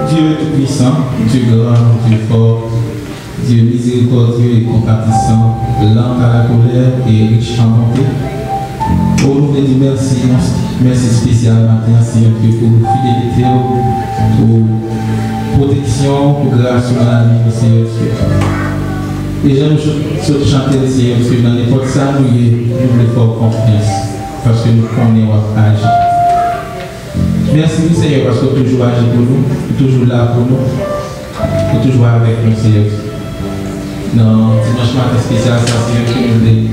Dieu tout-puissant, Dieu grand, Dieu fort, Dieu miséricordieux et compatissant, lent à la colère et riche en bonté. Pour nous dire merci, merci spécialement, Seigneur, pour fidélité, pour protection, pour grâce dans la vie, Seigneur. Et j'aime chanter, Seigneur, dans n'importe ça, nous voulons faire confiance, parce que nous connaissons notre âge. Merci, Seigneur, parce que tu toujours agis pour nous, tu es toujours là pour nous, tu es toujours avec nous, Seigneur. Dans dimanche matin spécial, ça, Seigneur, qui nous dit.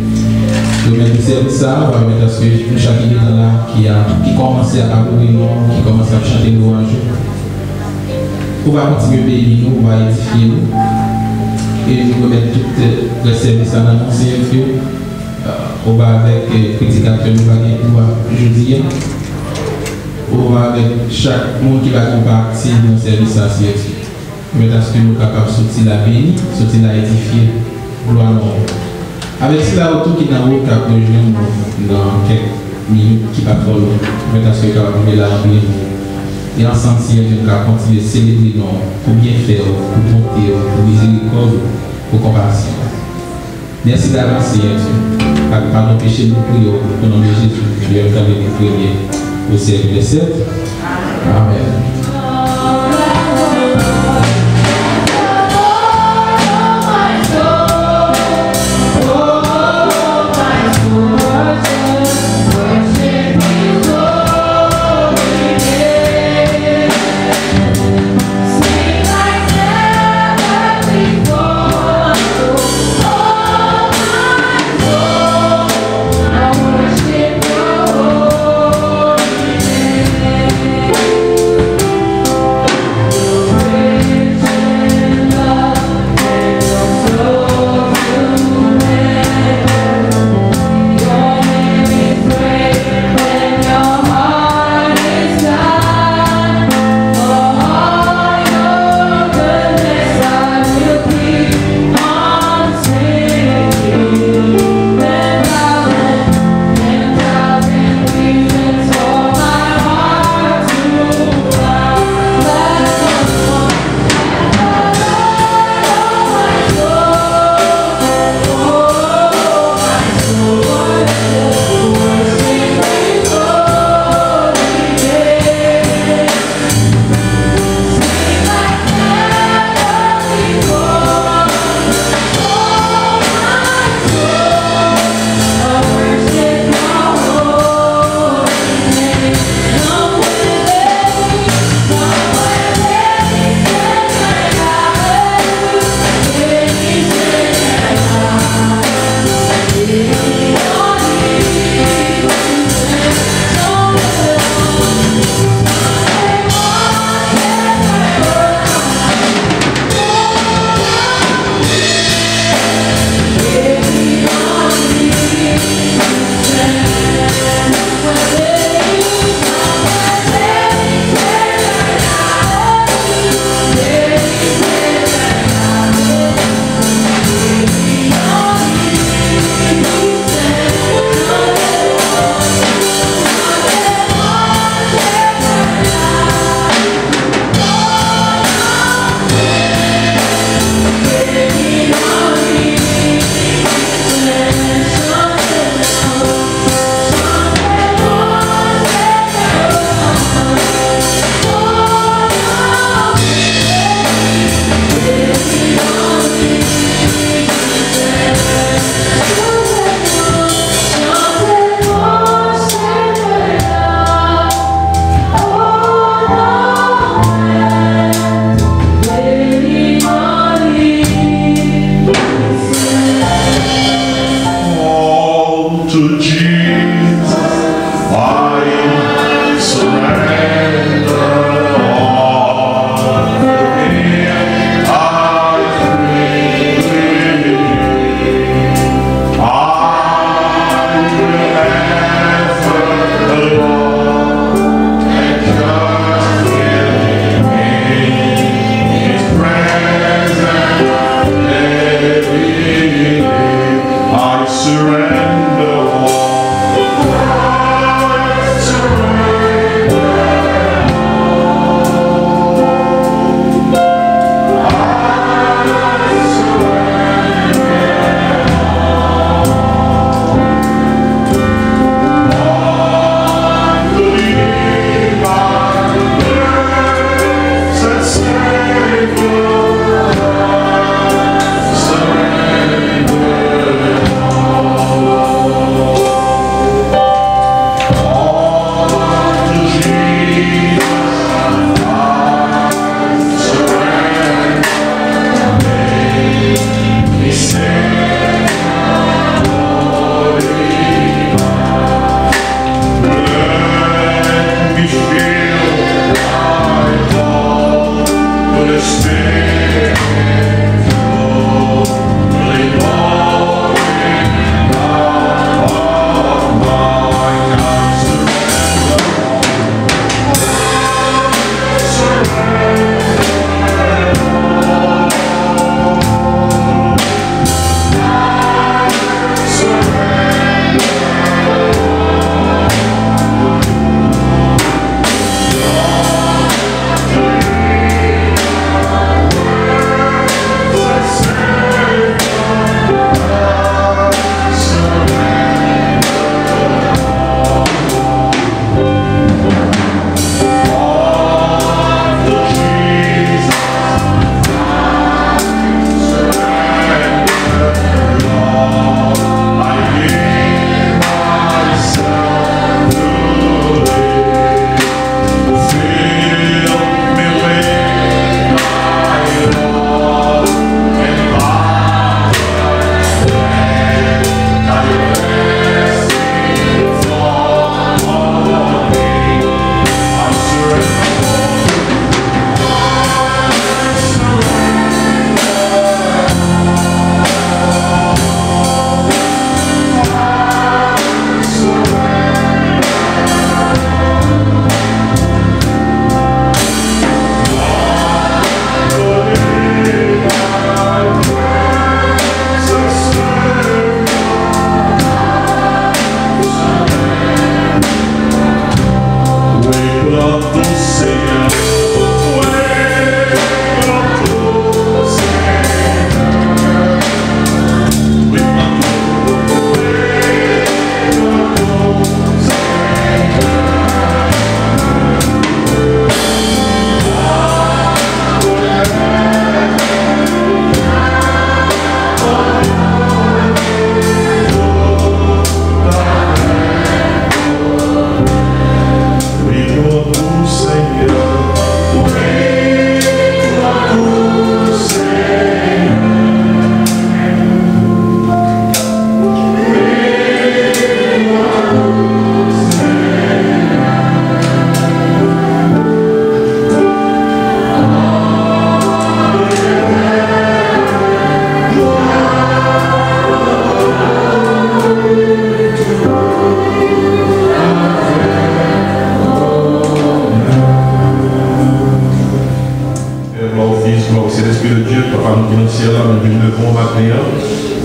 Je vais mettre service ça, on va mettre ce que chacun est là qui commence à adorer nous, qui commence à chanter nous un jour. On va continuer à bénir nous, on va édifier nous. Et nous remettre tout le service à l'annoncer. On va avec les prédicateurs, nous va gagner jeudi. On va avec chaque monde qui va compartir dans le service à Seigneur. Mais est-ce que nous sommes capables de sortir la béni, sortir la édifier, gloire à nous. Avec cela, autour qui est dans le haut, cap de jeunes dans quelques minutes qui va faire l'eau. Mais est-ce que nous sommes là et ensemble, si nous allons continuer à célébrer pour bien faire, pour monter, pour miséricorde, pour compassion. Merci d'avance, Seigneur. Pardon, péché, nous prions au nom de Jésus. Nous avons les prières au siècle des siècles. Amen.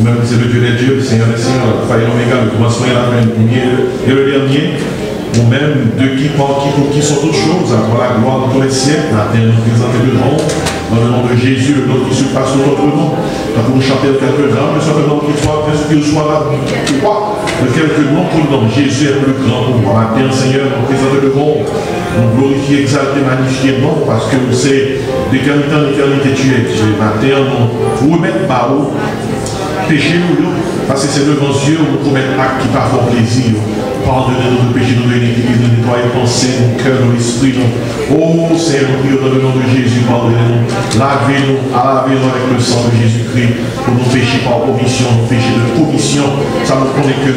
Même c'est le Dieu des dieux, le Seigneur des seigneurs, le Pharaon Omega, le commencement et la fin, le premier et le dernier, ou même de qui, pour qui sont toutes choses, à la gloire de tous les siècles, la terre nous présente devant, dans le nom de Jésus, le nom qui surpasse tout autre nom. Pour nous chanter quelques noms, mais soit le nom qui soit, qu'il soit là, de quelques noms pour le nom. Jésus est le plus grand pour moi. La terre, Seigneur, nous présente devant, nous glorifier, exalter, magnifier, non, parce que c'est d'éternité en éternité tu es Dieu. La terre, nous remettre par où péché nous, parce que c'est devant Dieu où nous commettons actes qui parfois plaisir. Pardonnez-nous de péché, nous de l'Église, nous nettoyer pensée, nos cœurs, nos esprits. Oh Seigneur, nous prions dans le nom de Jésus, pardonnez-nous. Lavez-nous, lavez-nous avec le sang de Jésus-Christ pour nos péchés par omission, nos péchés de commission. Ça nous connaît que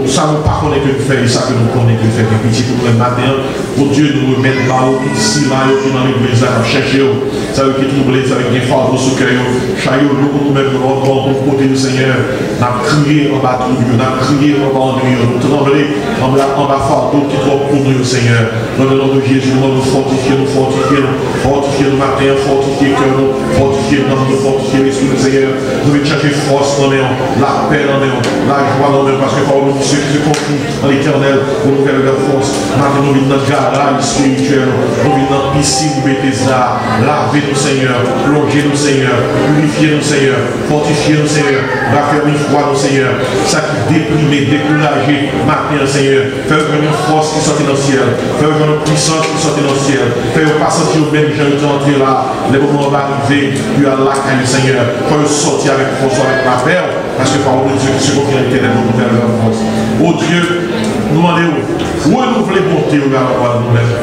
ça nous pas connaît que nous faisons, ça que nous connaît que nous faisons. Pitié pour le matin, pour Dieu nous remettre là, ici, là, qui dans l'église, là, chercher, ça veut qui trouble, ça veut qui est fardeau sous cœur, chaillot, nous nous-mêmes, pour côté du Seigneur, n'a crié en bas de nous, n'a crié en bas de nous, nous trembler en bas fardeau qui trop pour nous, Seigneur. Dans le nom de Jésus, nous fortifier, fortifier le matin, fortifier le cœur, fortifier l'âme, fortifier l'esprit du Seigneur. Nous devons chercher force dans nous, la paix dans nous, la joie dans nous, parce que par nous, ceux qui se confient dans l'éternel, pour nous faire leur force. Maintenant, nous venons dans le garage spirituel, nous venons dans la piscine de Bethesda, lavez-nous, Seigneur, plongez-nous, Seigneur, purifiez-nous, Seigneur, fortifiez-nous, Seigneur, raffermis foi, nous, Seigneur, ça qui déprimé, découragé, maintenant, Seigneur, fais venir une force qui sortit dans le ciel, fais venir une puissance qui sortit dans le ciel, fais pas sentir même gens qui sont entrés là, les moments vont arriver, puis à la caille, Seigneur, fais sortir avec force, avec la paix, parce que par Dieu qui se confie à l'éternel, nous faire leur force. Oh Dieu, nous demandons, renouveler bonté au gars de nous-mêmes.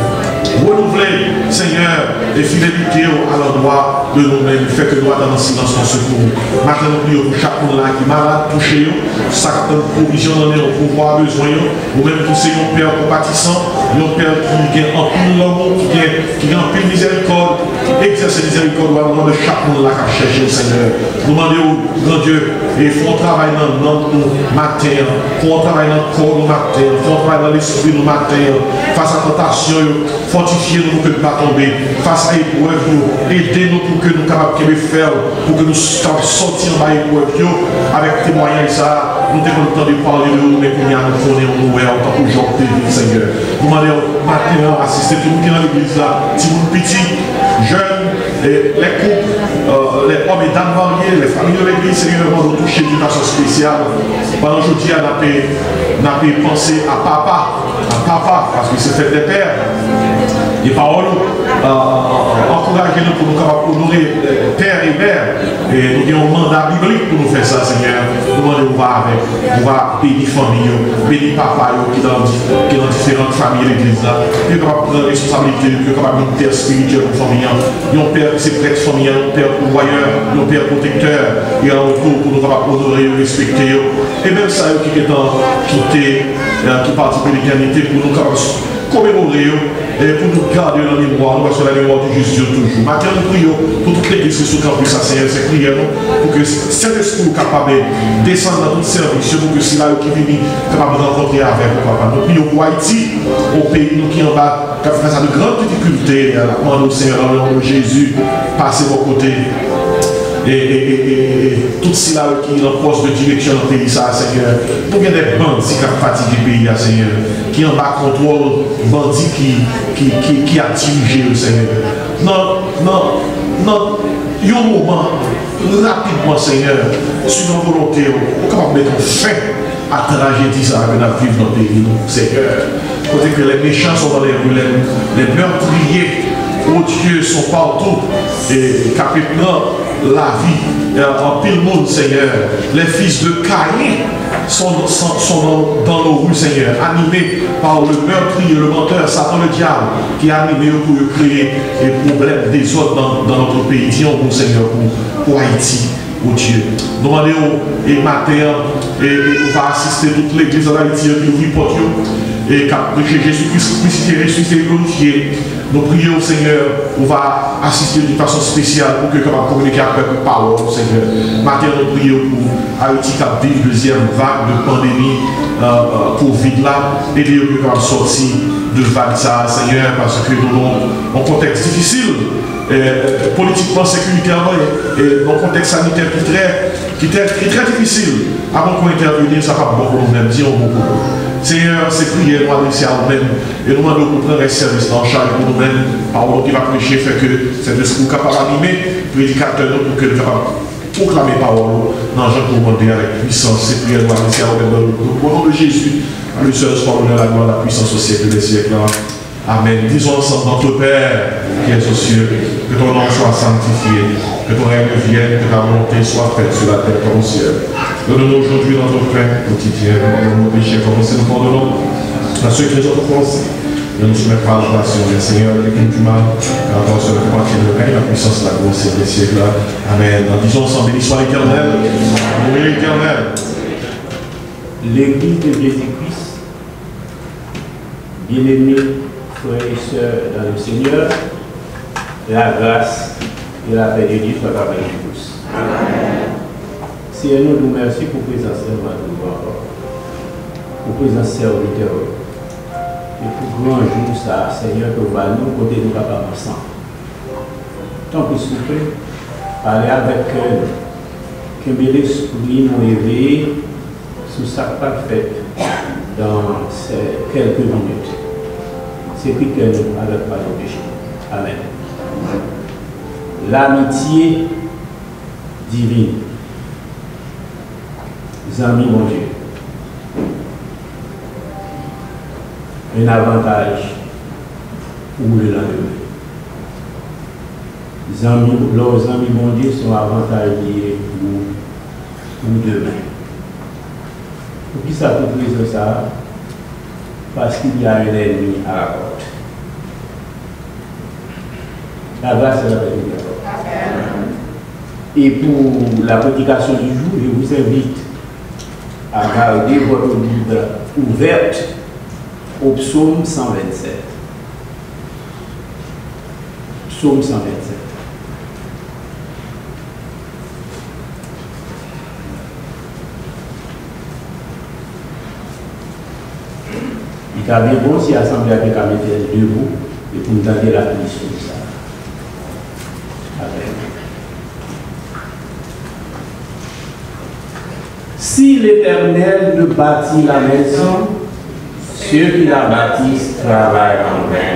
Renouveler, Seigneur, les fidélités à l'endroit de nous-mêmes, fait que nous attendons en silence en secours. Maintenant, nous prions pour chaque monde là qui est malade, touché, ça donne provision dans les pouvoir besoin, ou même pour ces pères compatissants, nos pères qui ont en pile l'amour, qui ont en pile miséricorde, exercer miséricorde au nom de chaque monde là qui a cherché le Seigneur. Nous demandons, grand Dieu, et font travail dans nous matin, font travail dans le corps nous matin, font travail dans l'esprit nous matin, face à la tentation, fortifiez-nous pour que nous ne pas tomber, face à l'épreuve, aidez-nous pour que nous soyons capables de faire, pour que nous sortions de l'épreuve avec témoignage ça. Nous avons le temps de parler de nous, mais pour nous connaissons nous en tant que gens de vie, Seigneur. Nous demandons maintenant assister tout le monde qui est dans l'église là, petit monde petit, jeune, les couples, les hommes et dames mariés, les familles de l'église, Seigneur, nous toucher d'une façon spéciale. Pendant aujourd'hui, on a pensé à papa, parce que c'est fait des pères. Les paroles, encouragez-nous pour nous capables d'honorer père et mère. Et nous avons un mandat biblique pour nous faire ça, Seigneur. Nous demandons avec. On va bénir famille, bénir papa qui est dans différentes familles de l'église là. Qui est capable de prendre responsabilité, qui est capable de père spirituel pour famille. Il y a un père qui c'est prêtre famille, un père pourvoyeur, un père protecteur. Et en retour pour nous capables d'honorer, respecter. Et même ça, qui est qui participe de l'éternité pour nous capables commémorer et pour nous garder dans la mémoire, parce que la mémoire de Jésus toujours. Maintenant, nous prions pour toute l'église qui est sous campus, Seigneur, c'est prière pour que cet esprit capable de descendre dans tout service, pour que c'est là qui vient capable de rencontrer avec le papa. Nous prions pour Haïti, au pays nous qui en bas, qui a fait ça de grandes difficultés. Demandons au Seigneur, dans le nom de Jésus, passez vos côtés. et tout cela qui est en poste de direction dans le pays, ça, Seigneur. Nous avons des bandits qui ont fatigué le pays, Seigneur, qui ont bas contrôle, bandits qui a dirigé le Seigneur. Non, il y a un moment, rapidement, Seigneur, sur nos volontés, on va mettre fin à la tragédie ça que nous vivons dans le pays, Seigneur. Côté que les méchants sont dans les rues, les meurtriers, oh Dieu, sont partout, et capitulent la vie, en pile monde, Seigneur. Les fils de Caïn sont dans nos rues, Seigneur, animés par le meurtrier, le menteur, Satan le diable, qui a animé pour créer des problèmes, des autres dans notre pays. Disons, bon Seigneur, pour Haïti. Oh Dieu, nous demandons et matin et on va assister toute l'église en Haïti qui ouvre porte et que Jésus-Christ ressuscité et glorifié. Nous prions au Seigneur, on va assister d'une façon spéciale pour que nous puissions communiquer avec la parole, Seigneur. Matin, nous prions pour Haïti qui vit deuxième vague de pandémie Covid là, et nous puissions sortir de vague ça, Seigneur, parce que nous sommes en contexte difficile. Politiquement, sécuritairement, et dans un contexte sanitaire qui est très difficile. Avant qu'on intervienne, ça va beaucoup nous-mêmes, disons beaucoup. Seigneur, c'est prier, nous adresser à nous-mêmes, et nous demandons pour prendre un service dans charge pour nous-mêmes, parole qui va prêcher, fait que cet esprit capable d'animer, prédicateur, pour que nous capables proclamer parole, dans Jean pour demander avec puissance, c'est prier, nous adresser à nous-mêmes, au nom de Jésus, à lui seul soit l'honneur, la gloire, la puissance au siècle des siècles. Amen. Disons ensemble, notre Père qui est aux cieux, que ton nom soit sanctifié, que ton règne vienne, que ta volonté soit faite sur la terre comme au ciel. Donne-nous aujourd'hui notre pain quotidien, pardonne nos péchés comme nous pardonnons à ceux qui nous ont offensés. Ne nous soumets pas à la tentation, mais Seigneur, l'équipe du mal, car toi seul appartient le règne, la puissance, la gloire, c'est des siècles. Amen. Disons ensemble, béni soit l'Éternel. Oui, l'Éternel. L'Église de Jésus-Christ, bien-aimés, frères et sœurs dans le Seigneur, la grâce et la paix de Dieu soient avec nous tous. Seigneur, nous nous remercions pour la présence de pour la présence serviteur. Et pour grand jour, ça, Seigneur, que nous allons côté nous capables ensemble. Tant que s'il vous plaît, parler avec que l'esprit nous éveille sur ce qu'on fait dans ces quelques minutes. C'est que nous avec pas de péché. Amen. L'amitié divine. Amis, mon Dieu. Un avantage pour le lendemain. Leurs amis, mon Dieu, sont avantagés pour demain. Pour qui ça peut dire ça? Parce qu'il y a un ennemi à la porte. La grâce est la vérité. Et pour la prédication du jour, je vous invite à garder votre Bible ouverte au psaume 127. Psaume 127. Il est bien bon si l'Assemblée avait été debout et pour nous donner la mission de ça. Amen. Si l'Éternel ne bâtit la maison, ceux qui la bâtissent travaillent en vain.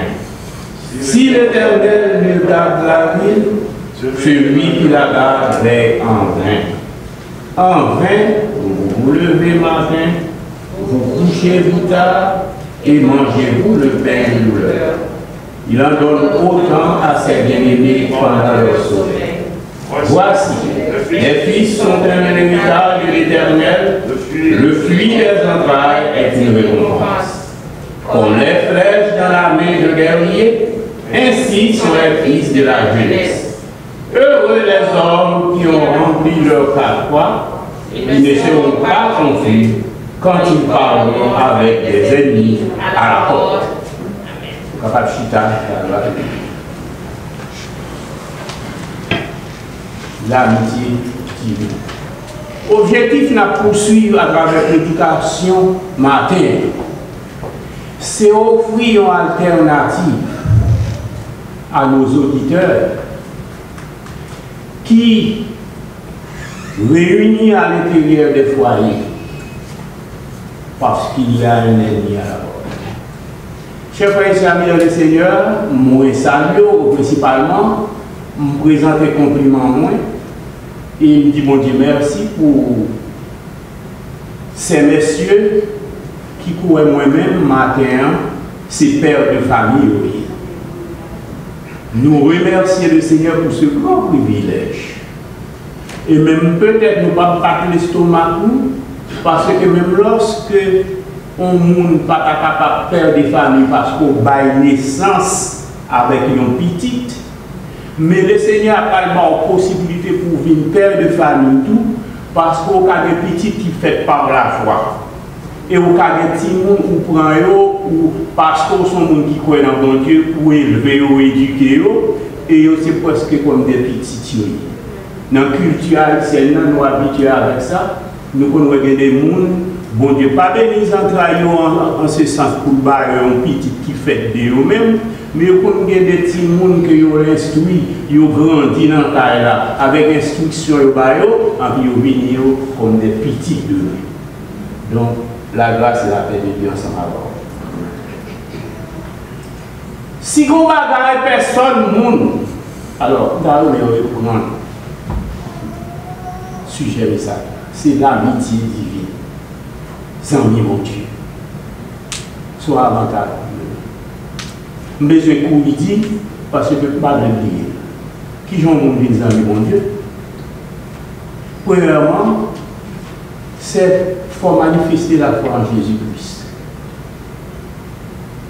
Si l'Éternel ne garde la ville, celui qui la garde veille en vain. En vain, vous vous levez matin, vous couchez-vous tard, et mangez-vous le pain de douleur. Il en donne autant à ses bien-aimés pendant leur sommeil. Voici, les fils sont un héritage de l'Éternel, le fruit des entrailles est une récompense. Comme les flèches dans la main de guerrier, ainsi sont les fils de la jeunesse. Heureux les hommes qui ont rempli leur carquois, ils ne seront pas confus quand ils parleront avec des ennemis à la porte. Capable chita, l'amitié divine. Objectif n'a poursuivre à travers l'éducation matin, c'est offrir une alternative à nos auditeurs qui réunis à l'intérieur des foyers, parce qu'il y a un ennemi à la porte. Chers frères et amis dans le Seigneur, moi salue principalement, me présenter compliment moi, et me dit bon Dieu merci pour ces messieurs qui couraient moi-même matin, ces pères de famille. Nous remercions le Seigneur pour ce grand privilège. Et même peut-être nous ne pas battre l'estomac parce que même lorsque on ne pas capable de faire des familles parce qu'on baille naissance avec une petite, mais le Seigneur a pas la possibilité pour venir père de famille tout parce qu'on a des petites qui fait par la foi. Et au cas des petits monde ou prend ou parce qu'on sont monde qui croient dans bon Dieu pour élever ou éduquer et c'est presque comme des petits. Dans la culture haïtienne, nous habitués avec ça, nous connaissons des gens, bon Dieu, pas bénis entre en ce sens pour un petit qui fait de eux-mêmes, mais nous connaissons des petits gens qui ont instruit, ils ont grandi dans la taille là, avec instruction, et puis ils viennent comme des petits de nous. Donc, la grâce et la paix de Dieu ensemble avec. Si on va garder personne, monde, alors, nous allons reprendre. Sujet de ça, c'est l'amitié divine. Sans mon Dieu. Soit avantage. Mais je vous dis, parce que pas de dire. Qui j'en ai des amis, mon Dieu? Premièrement, c'est pour manifester la foi en Jésus-Christ.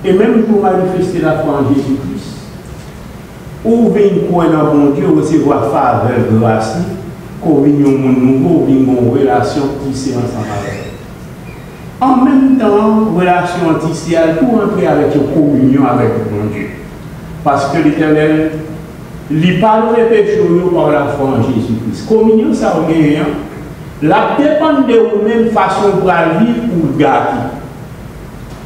Et même pour manifester la foi en Jésus-Christ, ou bien croire dans mon Dieu, recevoir faveur, grâce, communion nouveau, une relation tissée ensemble avec. En même temps, relation tissée, pour entrer avec une communion avec mon Dieu. Parce que l'Éternel, il parle des péchés par la foi en Jésus-Christ. Communion, ça n'a rien. La dépend de vous-même façon pour vivre ou gâter.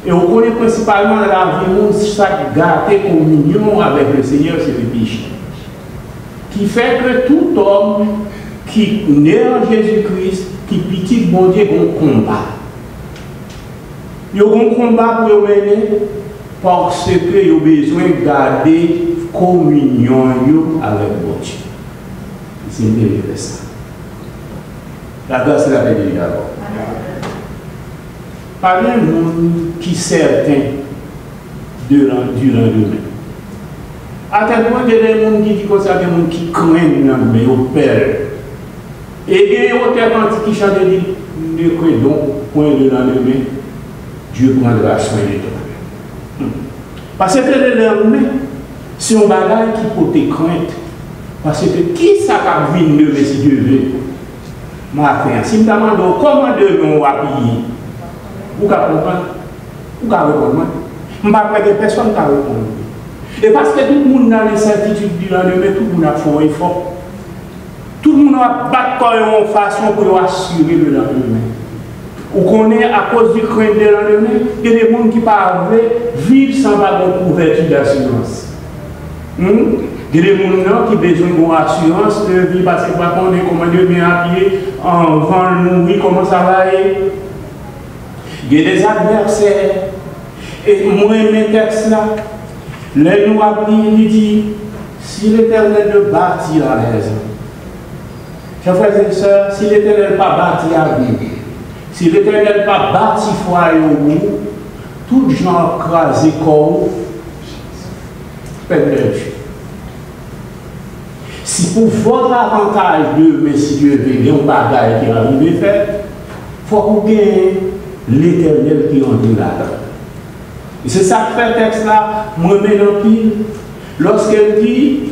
Et on connaît principalement dans la vie, chaque gâter communion avec le Seigneur, c'est le péché. Qui fait que tout homme qui naît en Jésus-Christ, qui petit bon Dieu, un combat. Il y a un combat pour mener parce qu'il y a besoin de garder communion avec bon Dieu. C'est une de ça. La grâce et la paix de Dieu d'abord. Parlez un monde qui est certain durant demain. À tel point qu'il y a des gens qui disent que c'est des gens qui craignent, mais ils perdent. Et il y a des gens qui chantent de quoi donc, point de lendemain, Dieu prendra soin de toi. Parce que le lendemain, c'est un bagage qui peut te craindre. Parce que qui ça va venir lever si Dieu veut? Ma frère, si je me demande comment devons nous habiller, vous pouvez comprendre? Vous pouvez répondre? Je ne vais pas de personne qui répond. Et parce que tout le monde a les certitudes du lendemain, tout le monde a fait un effort. Tout le monde a battu en façon pour assurer le lendemain. Vous connaissez à cause du crainte du lendemain, il y a des gens qui parlent vivre sans avoir de couverture d'assurance. Il y a des gens qui ont besoin d'une assurance de vie parce que pas qu'on est comment Dieu vient à pied, en vent nourrir, comment ça va aller. Il y a des adversaires. Et moi, mes textes là, les nous il dit, si l'Éternel ne bâtit la maison, chers frères et sœurs, si l'Éternel n'a pas bâti à vous, si l'Éternel n'a pas bâti foyer au bout, tout genre crasé corps, perdu. Si pour votre avantage de, mais si Dieu veut, il y a un bagage qui arrive à faire, il faut que vous ayez l'Éternel qui en dit là-dedans. Et c'est ça que fait le texte là, moi je mets dans pile. Lorsqu'elle dit,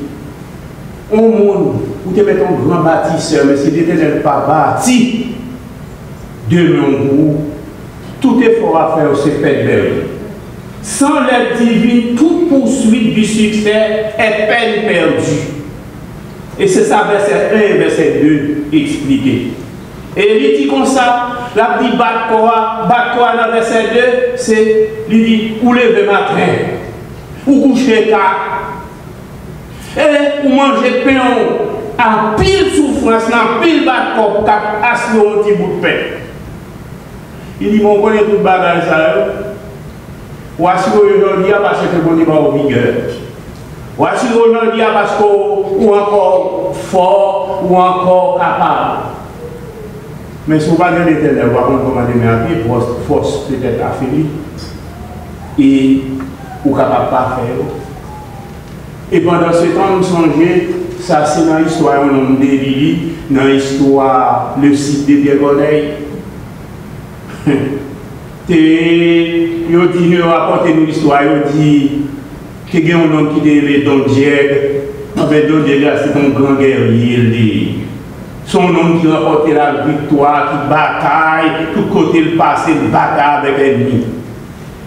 au monde, vous te mettez un grand bâtisseur, mais si l'Éternel n'a pas bâti, demain vous, tout effort à faire, c'est perdu. Sans l'aide divine, toute poursuite du succès est peine perdue. Et c'est ça, verset 1 et verset 2 expliqué. Et il dit comme ça, la petite bat-quoi dans verset 2, c'est, il dit, ou lever matin, ou coucher tard, et ou manger pain, en pile souffrance, en pile bas-corps, cap assis un petit bout de pain. Il dit, mon connaît tout le bagage ça. Voici aujourd'hui parce que vous n'avez pas au vigueur. Voici aujourd'hui parce que vous êtes encore fort ou encore capable. Mais si vous n'avez pas l'éternel, vous allez commander votre force peut-être affaiblie. Et vous n'êtes capable de faire. Et pendant ce temps, nous songeons, ça c'est dans l'histoire au nom de Lili, dans l'histoire, le site de Pierre-Corneille. Et il dit, nous rapportons nous l'histoire, il dit qu'il y a un homme qui est Don Diego. En fait, Don Diego, c'est un grand guerrier. Son homme qui remportait la victoire, qui bataille, tout côté le passé, le bataille avec l'ennemi.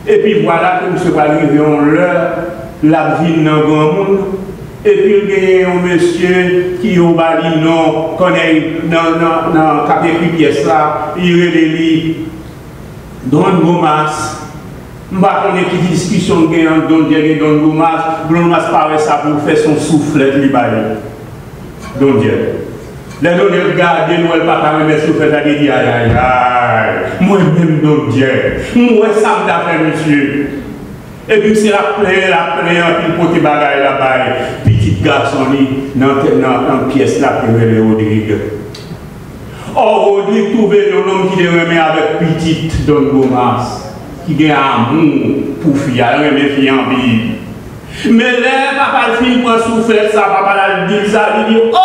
Et puis voilà que nous sommes arrivés en l'heure, la ville dans le grand monde. Et puis il y a un monsieur qui au bali non, connaît dans quatre pièces là, il est Don Gomas. Je ne sais pas qui discussion qu'il y a entre Don Diego et Don Gomas. Don Gomas paraît ça pour faire son soufflet libéré. Don Diego. Les gens regardent, nous, le papa me met soufflet, il dit aïe aïe aïe. Moi-même, Don Diego. Moi, ça me fait monsieur. Et puis c'est la plaie, puis le petit bagaille là-bas. Petit garçon, dans la pièce là, qui est Rodrigue. Or, Rodrigue trouve un homme qui est remis avec petite Don Gomas, qui a un amour pour fille, elle remet fille en vie. Mais là, papa le film pour souffler ça, papa l'a dit ça, il dit oh!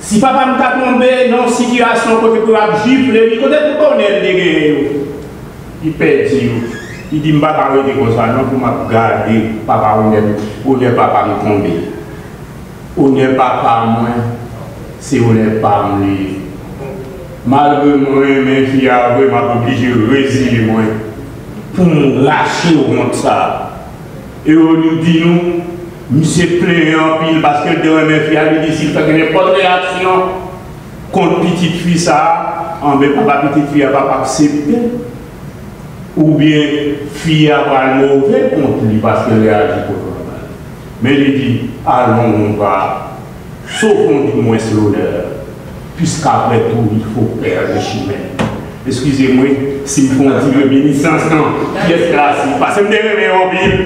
Si papa me tombé dans une situation côté pour la gifler, il connaît tout qu'on est dégueu. Il perd. Il dit, je ne vais pas arrêter comme ça, non, pour me garder, papa, on n'est pas me tomber. On n'est pas moi, c'est on n'est pas moi. Malgré moi, mes filles, je suis obligé de résilier moi, pour me lâcher au ça. Et on nous dit, monsieur plaît en pile, parce que de mes filles, elle dit, s'il fait n'importe quelle réaction contre petite fille, ça, en fait, papa, petite fille, elle va pas accepter. Ou bien fille avoir le mauvais contre lui parce qu'elle réagit contre le mal. Mais il dit, allons, on va, sauvons du moins l'honneur, puisqu'après tout, il faut perdre le chemin. Excusez-moi, s'il faut dire réminiscence, non, pièce classique, parce que je me réveille en Bible.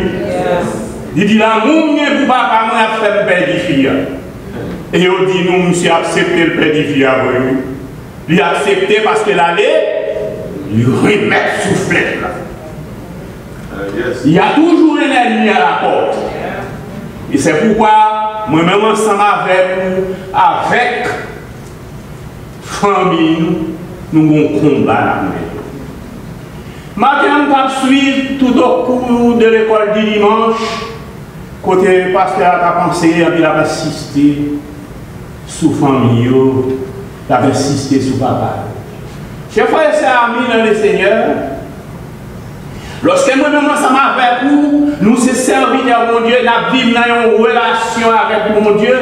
Il dit, l'amour n'est pour papa, moi, a fait le père des filles. Et il dit, nous, monsieur, accepté le père des filles avec lui. Il a accepté parce qu'elle allait. Il remet soufflet là. Il y a toujours un ennemi à la porte. Et c'est pourquoi, moi-même ensemble avec famille, nous avons combat là. Maintenant, nous allons suivre tout au cours de l'école du dimanche. Côté pasteur a pensé, il a insisté sur la famille, il a insisté sur papa. Chers frères et sœurs amis dans le Seigneur, lorsque nous ensemble avec vous, nous sommes serviteurs de mon Dieu, nous vivons dans une relation avec mon Dieu.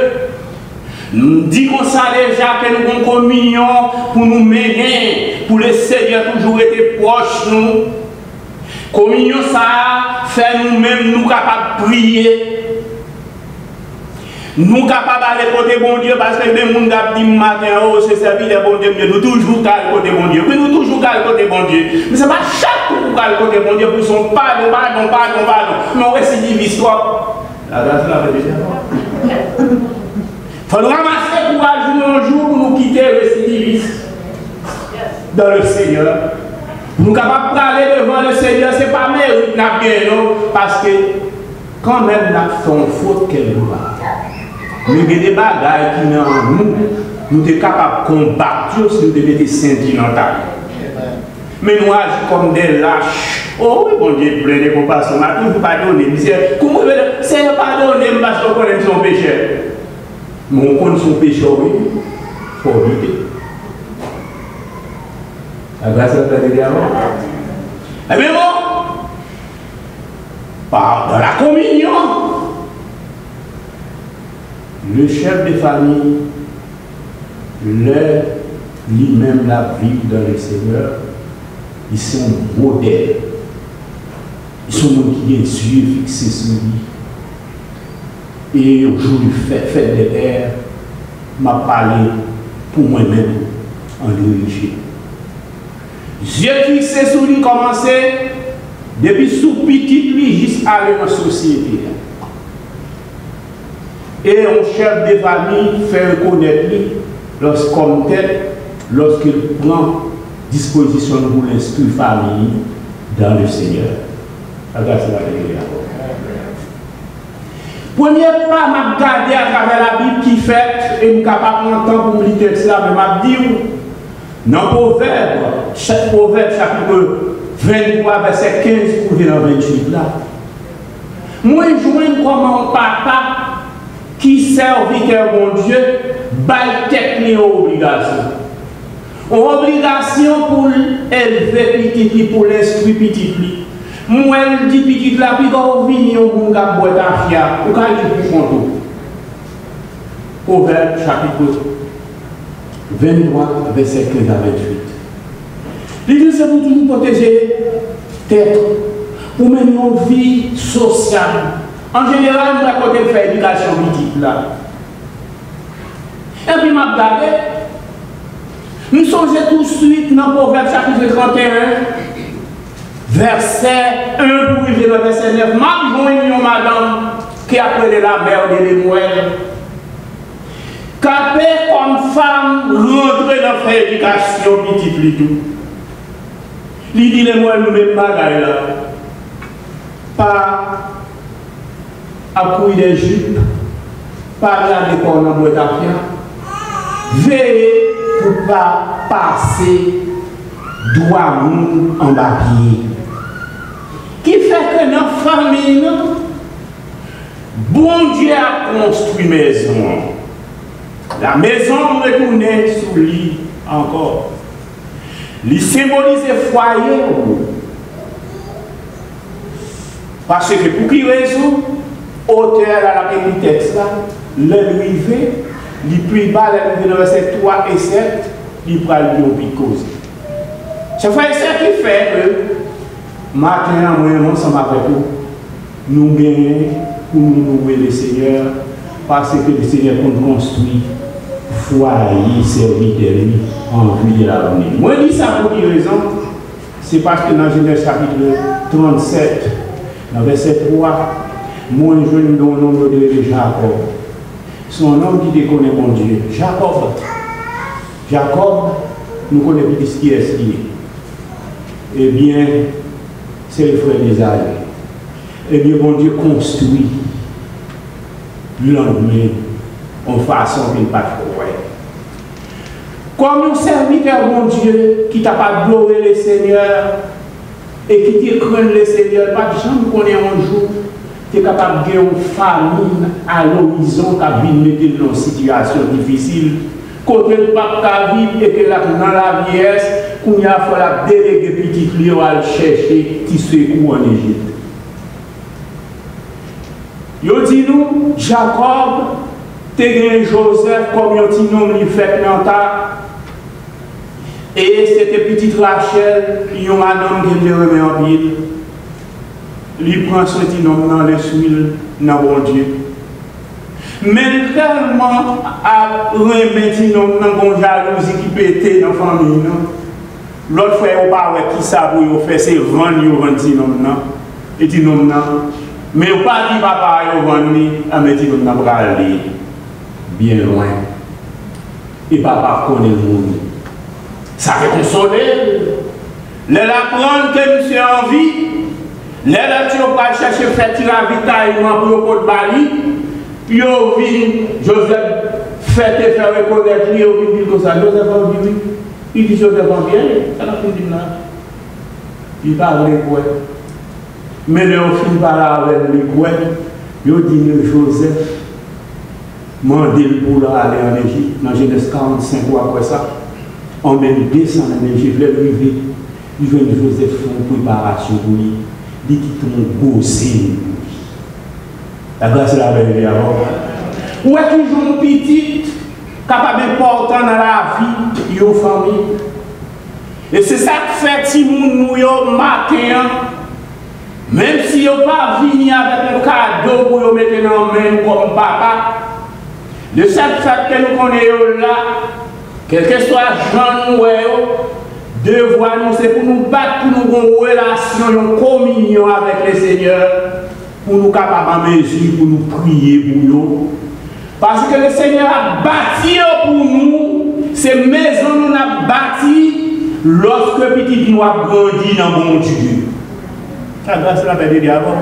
Nous disons ça déjà que nous avons une communion pour nous mener, pour le Seigneur toujours être proche de nous. Communion ça fait nous-mêmes nous capables de prier. Nous capables d'aller côté bon Dieu parce que les gens disent matin, oh, c'est servi de bon Dieu, nous toujours d'aller côté bon Dieu. Oui, nous toujours d'aller côté bon Dieu. Mais ce n'est pas chaque fois qu'on d'aller côté bon Dieu pour son pardon. Mais on récidive l'histoire. La grâce là, il faut ramasser courage un jour pour nous quitter récidiviste dans le Seigneur. Nous sommes capables d'aller devant le Seigneur, ce n'est pas mérite, non, parce que quand même nous avons fait faute quelque part. Nous avons des bagages qui nous sommes capables de combattre si nous devons être sentimentaux. Mais nous agissons comme des lâches. Oh oui, bon Dieu, plein de compassion, mais toujours pardonner. Comment c'est pardonner parce qu'on connaît son péché? Mais on connaît son péché, oui, il faut éviter. La grâce de la diamant. Eh bien bon, dans la communion, le chef de famille, lui-même la vie dans le Seigneur, ils sont modèles. Ils sont des qui ont les yeux fixés sur lui. Et au jour du fête des pères, m'a parlé pour moi-même en dirigé. Dieu qui sait sur lui commencer depuis sous petit lui jusqu'à aller dans la société. Et un chef de famille fait reconnaître lui comme tel lorsqu'il prend disposition pour l'instruire famille dans le Seigneur. Premier pas, m'a regardé à travers la Bible qui fait, et je suis capable de temps pour me lire texte là, mais m'a dit, dans Proverbe, chapitre 23, verset 15 pour venir dans 28 là. Moi, je vois comment papa qui serviteur mon Dieu, baille technique obligation. Obligation pour élever petit, pour l'instruire petit. Moi, je dis petit là, puis quand on vient au monde à boire ta fia, ou quand il est plus content. Proverbe chapitre 23, verset 15 à 28. L'Église, c'est pour toujours protéger tête, pour mener une vie sociale. En général, nous avons fait éducation petite là. Et puis, m'a regardé. Nous sommes tout de suite dans le Proverbe chapitre 31, verset 1 pour arriver au verset 9. Ma joigne madame qui appelait la mère de l'Émouelle. Capé comme femme rentrer dans faire éducation petite lui. Il dit les mots nous-mêmes bagaille là. Pas à couiller des jupes, pas regarder pour la boîte à faire. Veillez pour ne pas passer droit en papier. Qui fait que dans la famille, bon Dieu a construit maison. La maison retourne sous lui encore. Il symbolise le foyer. Parce que pour qui raison, auteur à la texte là, l'élevé, il plus bas, l'élevé dans verset 3 et 7, il prend le picose. C'est ça qui fait que, matin, moi, ensemble avec vous, nous gagnons pour nous louer le Seigneur, parce que le Seigneur construit foyer, serviteur, en vue de l'avenir. Moi, je dis ça pour quelle raison? C'est parce que dans Genèse chapitre 37, dans verset 3, moi, je ne donne le nom de Jacob. Son nom qui déconne mon Dieu. Jacob. Jacob, nous connaissons plus qui est ce qui est. Eh bien, c'est le frère d'Isaïe. Eh bien, mon Dieu construit l'ennemi en façon qu'il n'est pas trop vrai. Comme un serviteur, mon Dieu, qui t'a pas glorifié le Seigneur et qui te craint le Seigneur, pas de gens qu'on est un jour, tu es capable de gagner une famille à l'horizon qui a mettre dans une situation difficile. Côté le pape qui vivre et que là, dans la vieillesse, qu'on y a fallu déléguer petit lieu à chercher qui secours en Égypte. Yo dit nous, Jacob, te gagné Joseph comme yo dit nous, il fait Nanta. Et c'était petite Rachel, il y a un homme qui le remet en ville. Il prend son petit nom dans les huiles, dans bon Dieu. Mais tellement à remettre nom dans bon jalousie qui pétait dans la famille. L'autre frère, on parle qui ça pour faire, c'est vendre petit nom. Et petit nom. Mais on pas dit papa, on vend à mettre petit nom pour aller bien loin. Et papa connaît le monde. Ça fait consoler. Les apprendre que monsieur a envie. Les gens qui ont cherché à faire tirer ravitaillement pour le code Bali. Puis au vin, Joseph fait et faire reconnaître lui au vin comme ça. Joseph a dit oui. Il dit Joseph a bien. Ça n'a pas dit là. Il parle de quoi. Mais le film parle avec lui quoi. Il dit Joseph. Mandé pour aller en Égypte. Dans Genèse 45 ou après ça. On même descend en Égypte. Le rivière. Il veut Joseph faire une préparation pour lui. Il dit qu'il est beau signe. La grâce est la vérité avant. Où est-ce qu'ils ont petit, capable important dans la vie, de la famille? Et c'est ça qui fait que si nous, matin, Même si vous pas venu avec un cadeau pour vous mettre dans la main comme papa, de cette fête que nous connaissons là, quel que soit le genre nous devoir nous, c'est pour nous battre, pour nous avoir une relation, une communion avec le Seigneur, pour nous capables de mesure, pour nous prier pour nous. Parce que le Seigneur a bâti pour nous, ces maisons nous a bâti lorsque petit nous a grandi dans mon Dieu. Ça doit se la dire avant.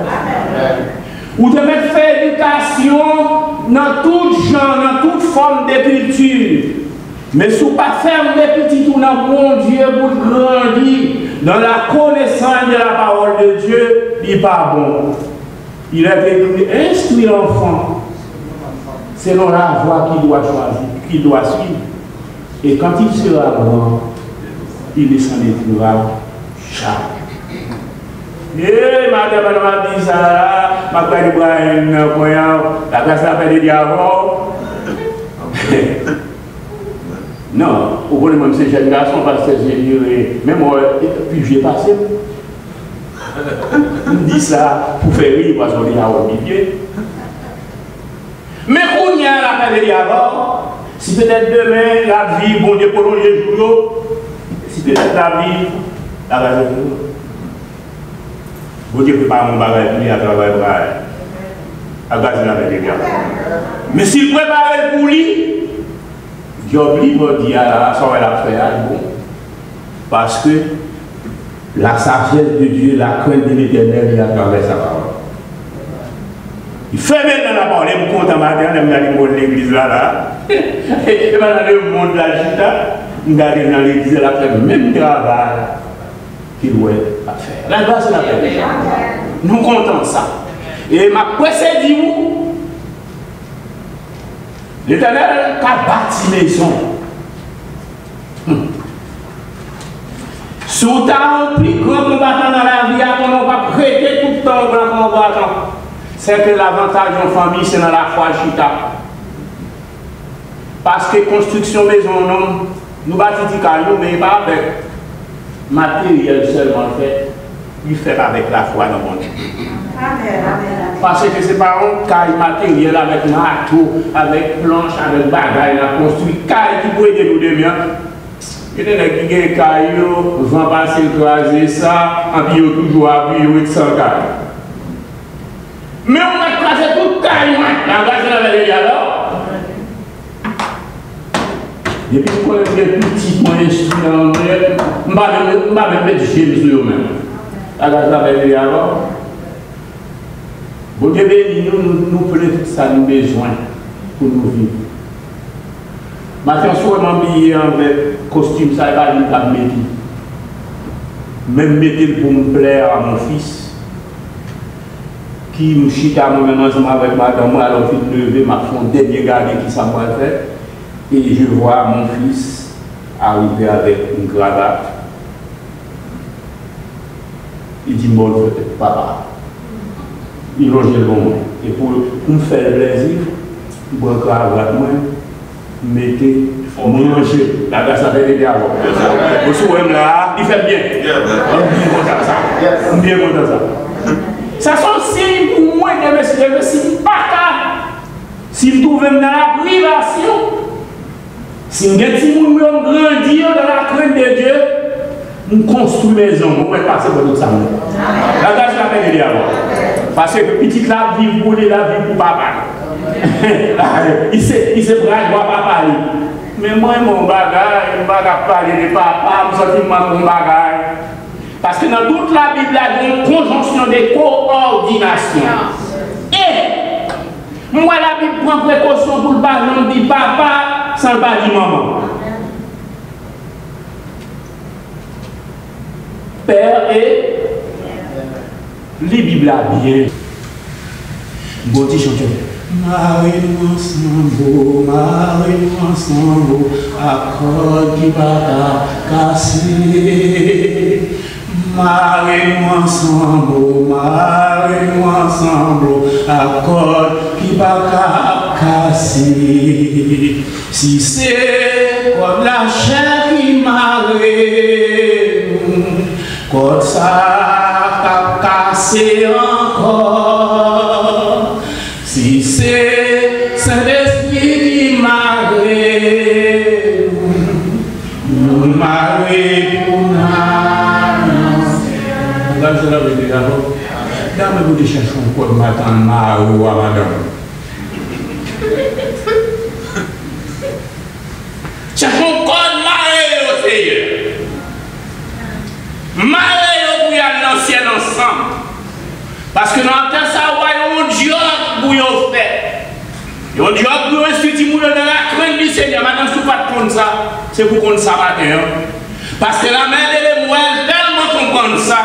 Ou devez faire éducation dans tout genre, dans toute forme de culture. Mais si vous ne pas faire des petits tours dans mon Dieu pour grandir dans la connaissance de la parole de Dieu, il n'est pas bon. Il a été instruit l'enfant selon la voie qu'il doit choisir, qu'il doit suivre. Et quand il sera grand, il s'en écrira chaque. Eh, madame m'a dit ça, ma père Ibrahim, la classe a fait des diavots. Non, au bout de même ces jeunes garçons, parce que j'ai même moi, puis j'ai passé. On dit ça pour faire rire, parce qu'on dit à Olivier. Mais qu'on y a la peine de diavots, si peut-être demain, la vie, bon Dieu, pour les jours, si peut-être la vie, la raison. Vous dites que pas mon bagage, il a travaillé à gaz la veille. Mais s'il prépare pour lui, Dieu oublie de dire à son affaire. Parce que la sagesse de Dieu, la crainte de l'Éternel, il a traversé sa parole. Il fait maintenant la parole, il me compte en matin, il me dit l'église là. Et dans le monde de la chita, il me dit dans l'église, il a fait le même travail qu'il doit faire. La grâce de la paix. Nous comptons ça. Et ma précédé où l'Éternel a bâti maison. Si vous avez un plus grand combattant dans la vie, on va prêter tout le temps au grand combattant. C'est que l'avantage en famille, c'est dans la foi chita. Parce que construction maison, nous bâtissons des cailloux, mais pas avec matériel seulement fait, il fait avec la foi dans mon Dieu. Parce que ce n'est pas un caille matériel avec marteau, avec planche, avec bagaille, la construit caille qui peut aider nous demain. Il y a des cailloux, vont passer écraser ça, en bio toujours appuyé sans caille. Mais on a écrasé tout caille, la grâce de la vérité alors. Depuis qu'on est petit, mon instrument, je ne vais pas mettre chez lui-même. La grâce de la vérité alors. Vous devez nous prenons tout ça, nous besoin pour nous vivre. Maintenant, si vous m'habillez avec costume, ça va être un métier. Même métier pour me plaire à mon fils, qui me chite à moi-même ensemble avec madame, alors qu'il levé ma fond dernier gardien qui s'en va faire. Et je vois mon fils arriver avec une cravate. Il dit, bon, papa. Il longe le bon. Et pour me faire plaisir, je prends la cravate, mettez, manger. La grâce avec les dialogues. Vous savez là, il fait bien. On bien content ça. Ça sont signes pour moi de me dire, si pas si je trouve dans la privation, si je suis grandir dans la crainte de Dieu, je construis maison, je vais passer pour tout ça. La grâce avec les dialogues. Parce que petite la vie pour la vie pour papa. Il se braque pour papa. Mais moi, mon bagage, je ne vais pas parler de papa, je ne vais pas mon bagage. Parce que dans toute la Bible, il y a une conjonction de coordination. Et moi, la Bible prend précaution pour le ballon de papa sans le dire maman. Père et les Bibles à bien. Bon petit chanteur. Marie-nous ensemble, accord qui va casser. Marie-nous ensemble, accord qui va casser. Si c'est comme la chair qui marie, quand ça va casser. assez encore. Si c'est Saint-Esprit qui m'a réveillé, pour vous chercher un code matin, ou à madame. Cherchons un code marié au Seigneur. Marié pour y aller dans le ciel ensemble. Parce que dans le temps, ça va y avoir un job pour y faire. Il y a un job pour instituer dans la crainte du Seigneur. Madame, si vous ne faites pas ça, c'est pour qu'on ça matin. Parce que la mère de l'émoelle, tellement comprendre ça.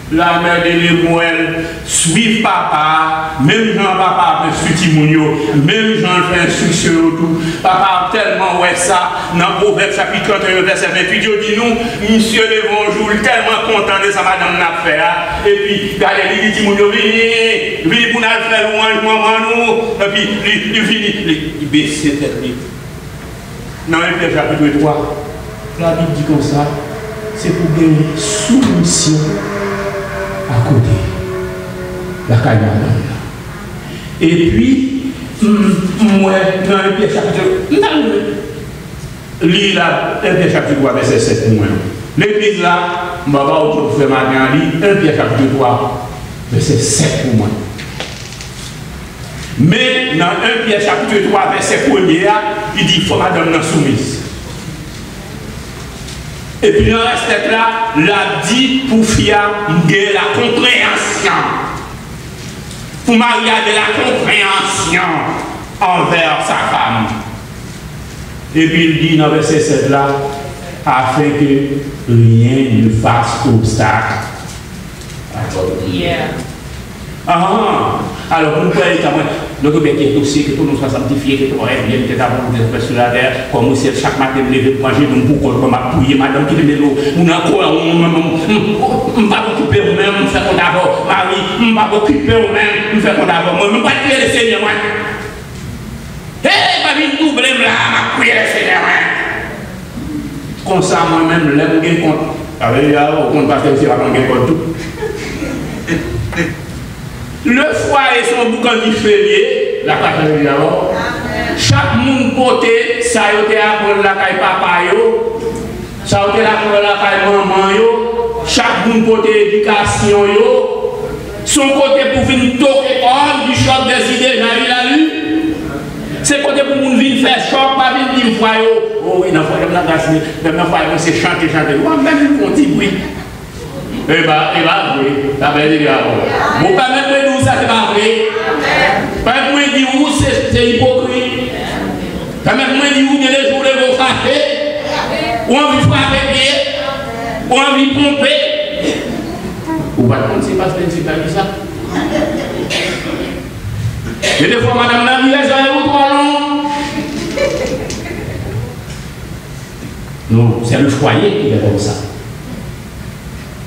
La mère de l'émoelle, suivre papa, même Jean-Papa peut suivre Timounio, même Jean fait instruction autour. Papa tellement ouais ça, dans Proverbe chapitre 31, verset 28, il dit nous, monsieur le bonjour, tellement content de ça, madame n'a fait. Et puis, regardez, il dit Timounio, venez pour nous faire louange, maman, nous. Et puis, il baisse ses têtes. Dans le chapitre 3, la Bible dit comme ça, c'est pour gagner soumission à côté la caille. Et puis, moi, dans le Pierre chapitre, lis là, un Pierre chapitre 3, verset 7 pour moi. L'église là, je vais voir autre chose matin, lis un Pierre chapitre 3, verset 7 pour moi. Mais dans 1 Pierre chapitre 3, verset 1er, il dit, il faut madame non soumise. Et puis le reste là, l'a dit pour faire de la compréhension. Pour marier de la compréhension envers sa femme. Et puis il dit dans verset 7 là, afin que rien ne fasse obstacle à votre prière. Alors, vous pouvez dire le gouvernement est aussi que tout nous soit sanctifié, que tout aurait bien peut-être avant de faire sur la terre, comme aussi chaque matin me lever pour manger, donc pour qu'on m'a pouillé, madame qui me l'eau, on a quoi, on va m'occuper vous-même, on fait qu'on d'abord, Marie, on va m'occuper vous-même, on fait qu'on d'abord, moi, je ne vais pas tuer le Seigneur, moi. Hé, pas une double là, m'a prié le Seigneur, moi. Comme ça, moi-même, l'aime bien compte. Avec là, au compte parce que c'est pas bien compte tout. Le foyer son boucan du février, la catégorie d'abord. Chaque monde côté, ça a été à la caille papa yo, ça a été à la caille maman yo, chaque monde côté éducation yo, son côté pour venir toquer hors du choc des idées, j'ai la lu. C'est côté pour nous venir faire choc, pas venir dire foyer. Oh oui, dans le foyer, c'est chanter. Moi, même une petite bruit. Eh bien, oui, la belle idée. Vous permettez de nous ça, c'est pas vrai. Permettez-moi de dire où c'est hypocrite. Permettez-moi de dire où il y a des jours de vos cafés, ou envie de frapper pied, ou envie de pomper. Vous ne c'est pas ça. Et des fois, madame la vie, elle est trop long. Non, c'est le foyer qui est comme ça.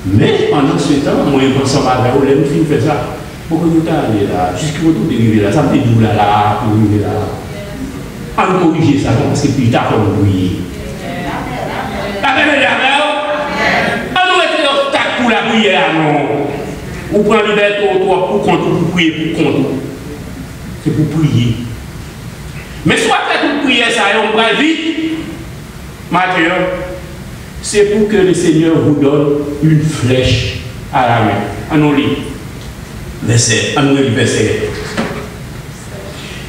Mais pendant ce temps, moi, je pense à ma vie, je fais ça. Pourquoi nous allons là, jusqu'au retour de l'arrivée là, ça me fait nous là, pour arriver là. On corriger ça, parce que plus tard, on va brouiller. On doit être l'obstacle pour la prière, non. Ou prendre liberté au toit pour compte, pour prier, pour compte. C'est pour prier. Mais soit pour prier ça, on va vite. Mathieu. C'est pour que le Seigneur vous donne une flèche à la main. On lit. Verset.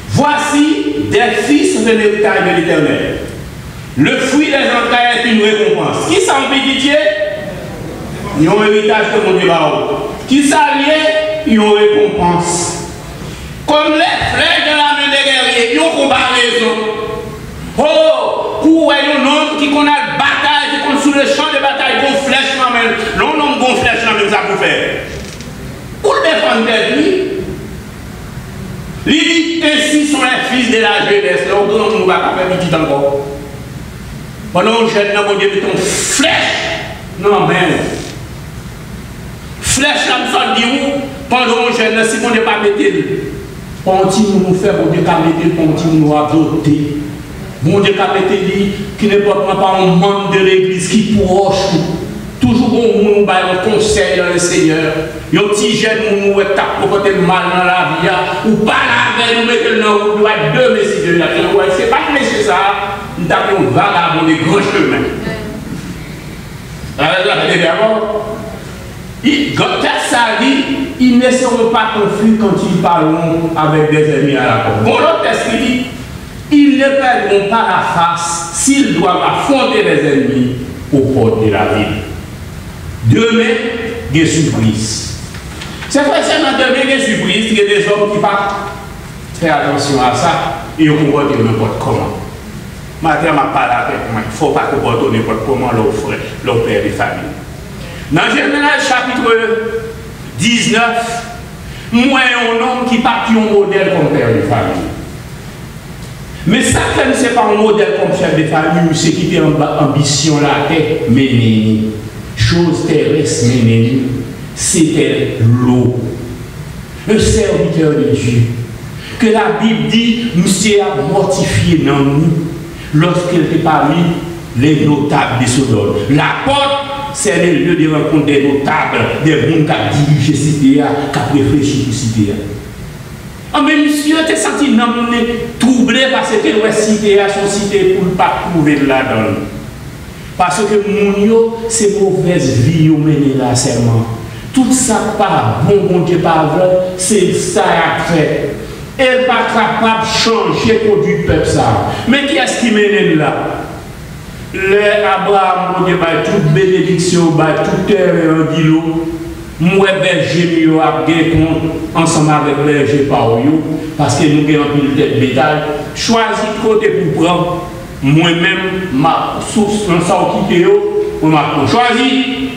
Voici des fils de l'héritage de l'Éternel. Le fruit des entrailles est une récompense. Qui s'en dit Dieu? Ils ont un héritage que mon Dieu va avoir. Qui s'allie? Ils ont une récompense. Comme les flèches de la main des guerriers, ils ont comparaison. Oh, pour un homme qui connaît la bataille, qui connaît sur le champ de bataille, qu'on flèche dans la main, l'homme qu'on flèche dans la main, ça peut faire. Pour défendre lui, il dit ainsi sont les fils de la jeunesse, là, on ne va pas faire petit encore. Pendant que je jeune, mon Dieu, met ton flèche dans la main. Flèche, là, nous sommes dit où, pendant que je jeune, si on n'est pas mettre, continue nous faire, on n'est pas mettre, continue nous adopter. Mon Dieu, qui n'est pas un membre de l'église qui proche, Toujours bon moun un conseil dans le Seigneur. Yon petit jeune moun ou tap pour côté mal dans la vie ou pas la veille nous mettre dans doit deux messieurs là. C'est pas que monsieur ça, nous avons vagabond des grands chemins. Quand ça dit, ils ne seront pas confus quand ils parleront avec des ennemis à la porte. Bon, l'autre texte dit, ils ne perdront pas la face s'ils doivent affronter les ennemis aux portes de la ville. Demain, il y a des surprises. C'est vrai, c'est dans demain, il y a des surprises, il y a des hommes qui partent. Faire attention à ça, et on comporte n'importe comment. Maintenant, je parle avec moi, il ne faut pas comporter n'importe comment leur père de famille. Dans Genèse chapitre 19, moi, un homme qui partit un modèle comme père de famille. Mais ça, ce n'est pas un modèle comme chef de famille, c'est qui a ambition la tête, mais chose terrestre, mais c'était l'eau. Le serviteur de Dieu. Que la Bible dit, monsieur a mortifié dans nous lorsqu'il était parmi les notables de Sodome. La porte, c'est le lieu de rencontre des notables, des gens qui ont dirigé cette cité, qui ont réfléchi sur cette cité. Mais monsieur était senti troublé parce que la cité a son cité pour ne pas trouver là-dedans. Parce que mon c'est mauvaise vie au mené là seulement. Tout ça pas bon Dieu pas vrai, c'est ça à faire. Elle n'est pas capable de changer pour du peuple ça. Mais qui est-ce qui mène là? Le Abraham, mon Dieu, toute bénédiction, toute terre et un guilot. Moi, berger, je vais ensemble avec berger par vous, parce que nous avons une tête bétail. Choisis de côté pour prendre. Moi-même, ma source, dans ça, quitter, on m'a choisi.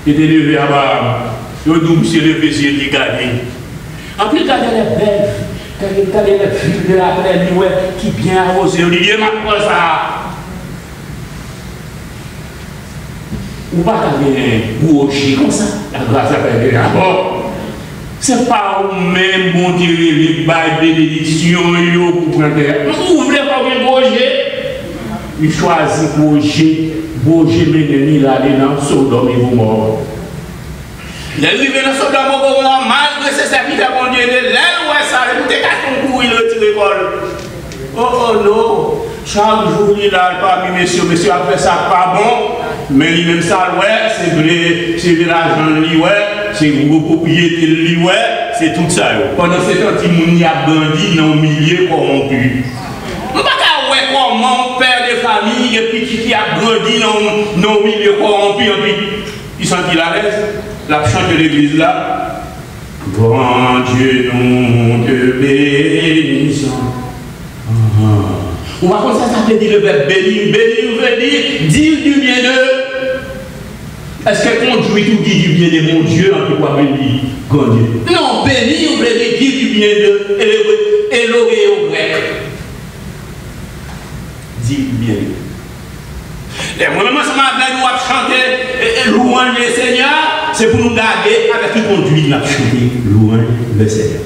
J'étais levé à Abraham. Je suis levé, j'ai regardé. En plus, regardez les belles. Regardez les filles de la plaine qui bien arrosé. Olivier m'a pris ça. Ou pas qu'à boucher comme ça. La grâce à Dieu d'abord. C'est pas au même bon Dieu, les bails bénédiction pour prendre. Vous voulez pas bien bouger? Il choisit bouger. Bouger, mais il allait dans Sodome et Gomorrhe. Les arrivés dans Sodome et Gomorrhe, malgré ses serviteurs, mon Dieu, l'aile ouais ça, il était qu'à son cou, il retire l'école. Oh non, chaque jour il a parmi messieurs a fait ça pas bon, mais lui-même ça, ouais, c'est vrai, c'est l'argent, ouais, c'est vos propriétés, ouais, c'est tout ça. Pendant ce temps, il y a bandit dans le milieu corrompu. Je ne sais pas comment père de famille et puis qui a grandi dans le milieu corrompu, il sent qu'il a l'aise, la chante de l'église là. Grand Dieu, nous te bénissons. On va comme ça veut dire le verbe bénir. Bénir veut dire du bien de. Est-ce que conduit ou dit du bien de mon Dieu en tout cas bénir grand Dieu? Non, bénir veut dire du bien de. Éloger au grec. Dit du bien de. Les moments où nous avons chanté louange le Seigneur, c'est pour nous garder avec qui conduit nous chanter louange le Seigneur.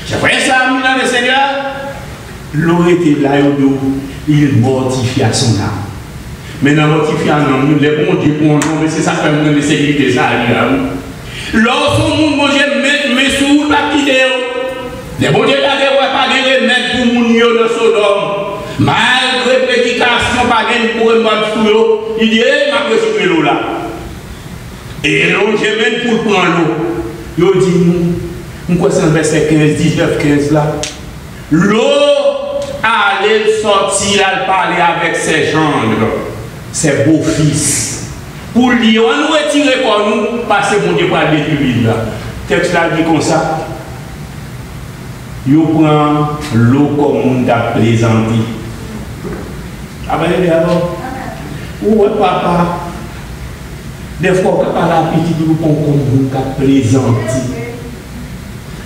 J'ai fait ça dans le Seigneur. L'eau était là, il mortifia son âme. Mais dans mortifier l'âme, les bons dieux pour nous, mais c'est ça que nous avons sécurité ça. Lorsqu'on nous mange, mais sous la vidéo, les bons dieux n'avaient pas de remède pour nous dans Sodome. Malgré prédication, pas de pour nous sous il dit, ma précipité l'eau là. Et l'eau, je mène pour prendre l'eau. Il dit, nous, quoi c'est le verset 15, 19, 15 là. L'eau allait sortir, elle parler avec ses gendres, ses beaux-fils. Pour lui, on nous retire pour nous, parce que mon Dieu va détruire là. Texte là dit comme ça. Il prend l'eau comme on t'a plaisanté. Ah ben, d'abord, où est papa? Des fois, quand la petite nous prend comme on t'a plaisanté.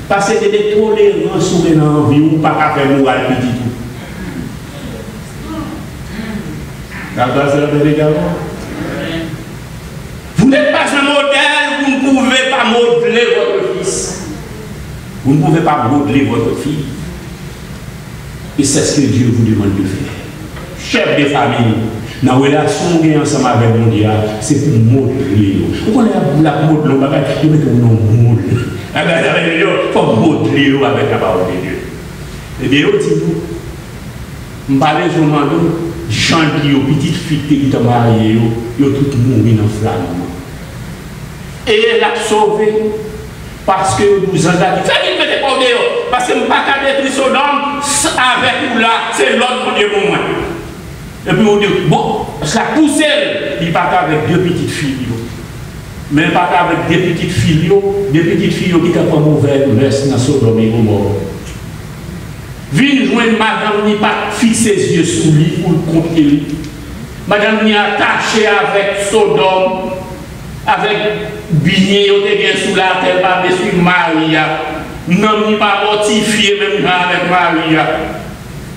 Parce que des tolérances sur les envies ou pas qu'à faire nous à petit tout. Vous n'êtes pas un modèle, vous ne pouvez pas modeler votre fils. Vous ne pouvez pas modeler votre fille. Et c'est ce que Dieu vous demande de faire. Chef de famille, Dans la relation qu'on a ensemble avec le monde, c'est pour modeler. Vous connaissez la mode, vous mettez un nom moule. Il faut modeler avec la parole de Dieu. Et bien, vous dites, je parle de gens qui petite fille qui sont mariées, ils ont tous mouru dans le flamme. Et elle a sauvé parce que vous en avez dit, faites une petite parole, parce que je ne peux pas détruire son homme avec vous là, c'est l'autre Dieu pour moi. Et puis on dit, bon, ça pousse elle, il part avec deux petites filles. Mais il part avec deux petites filles qui ont pas mauvais reste dans son homme et mort. Vine joindre madame ni pas fixer ses yeux sur lui pour le compter lui. Madame ni attaché avec Sodome, avec Bigné, on était bien sous la terre, pas dessus Maria. Non, ni pas mortifié même avec Maria.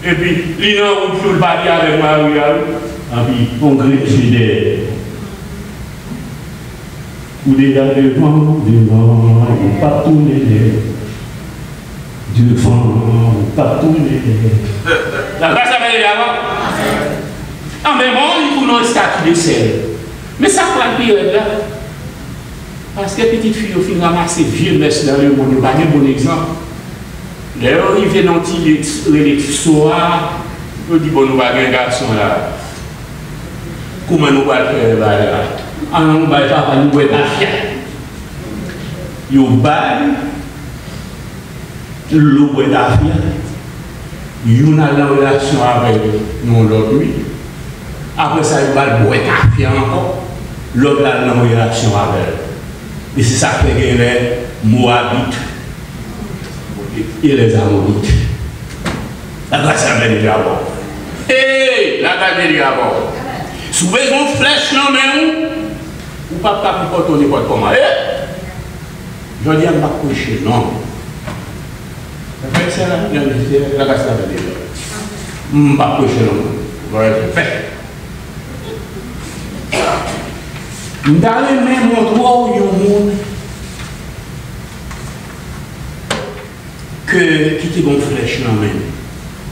Et puis, il y a un jour le avec Maria. Et puis, on grippe d'elle. Ou des gars devant, pas tourner. Devant, pas tourner. La grâce à Dieu avant. Ah, mais bon, il faut nous statut de sel. Mais ça, quoi le pire là? Parce que petite fille, au final, ramasser vieux messe dans le monde, il n'y a pas de bon exemple. D'ailleurs, il vient dans le soir, il dit, bon, nous allons faire un garçon là. Comment nous allons faire là? Ah, nous allons faire nous allons faire il y a l'eau de la fille. Il y a la relation avec nous l'autre nuit. Après ça, il va boire la fille encore. L'autre a la relation avec elle. Et c'est ça que les Moabites et les Amorites. La grâce à Dieu d'abord. Hé, la grâce à Dieu d'abord. Si vous avez une flèche dans la main, vous ne pouvez pas porter n'importe comment. Je dis à ma couche, non. C'est la grâce à Dieu. Je ne vais pas coucher, non. Dans les mêmes endroits où il y a un monde qui était une flèche dans la main.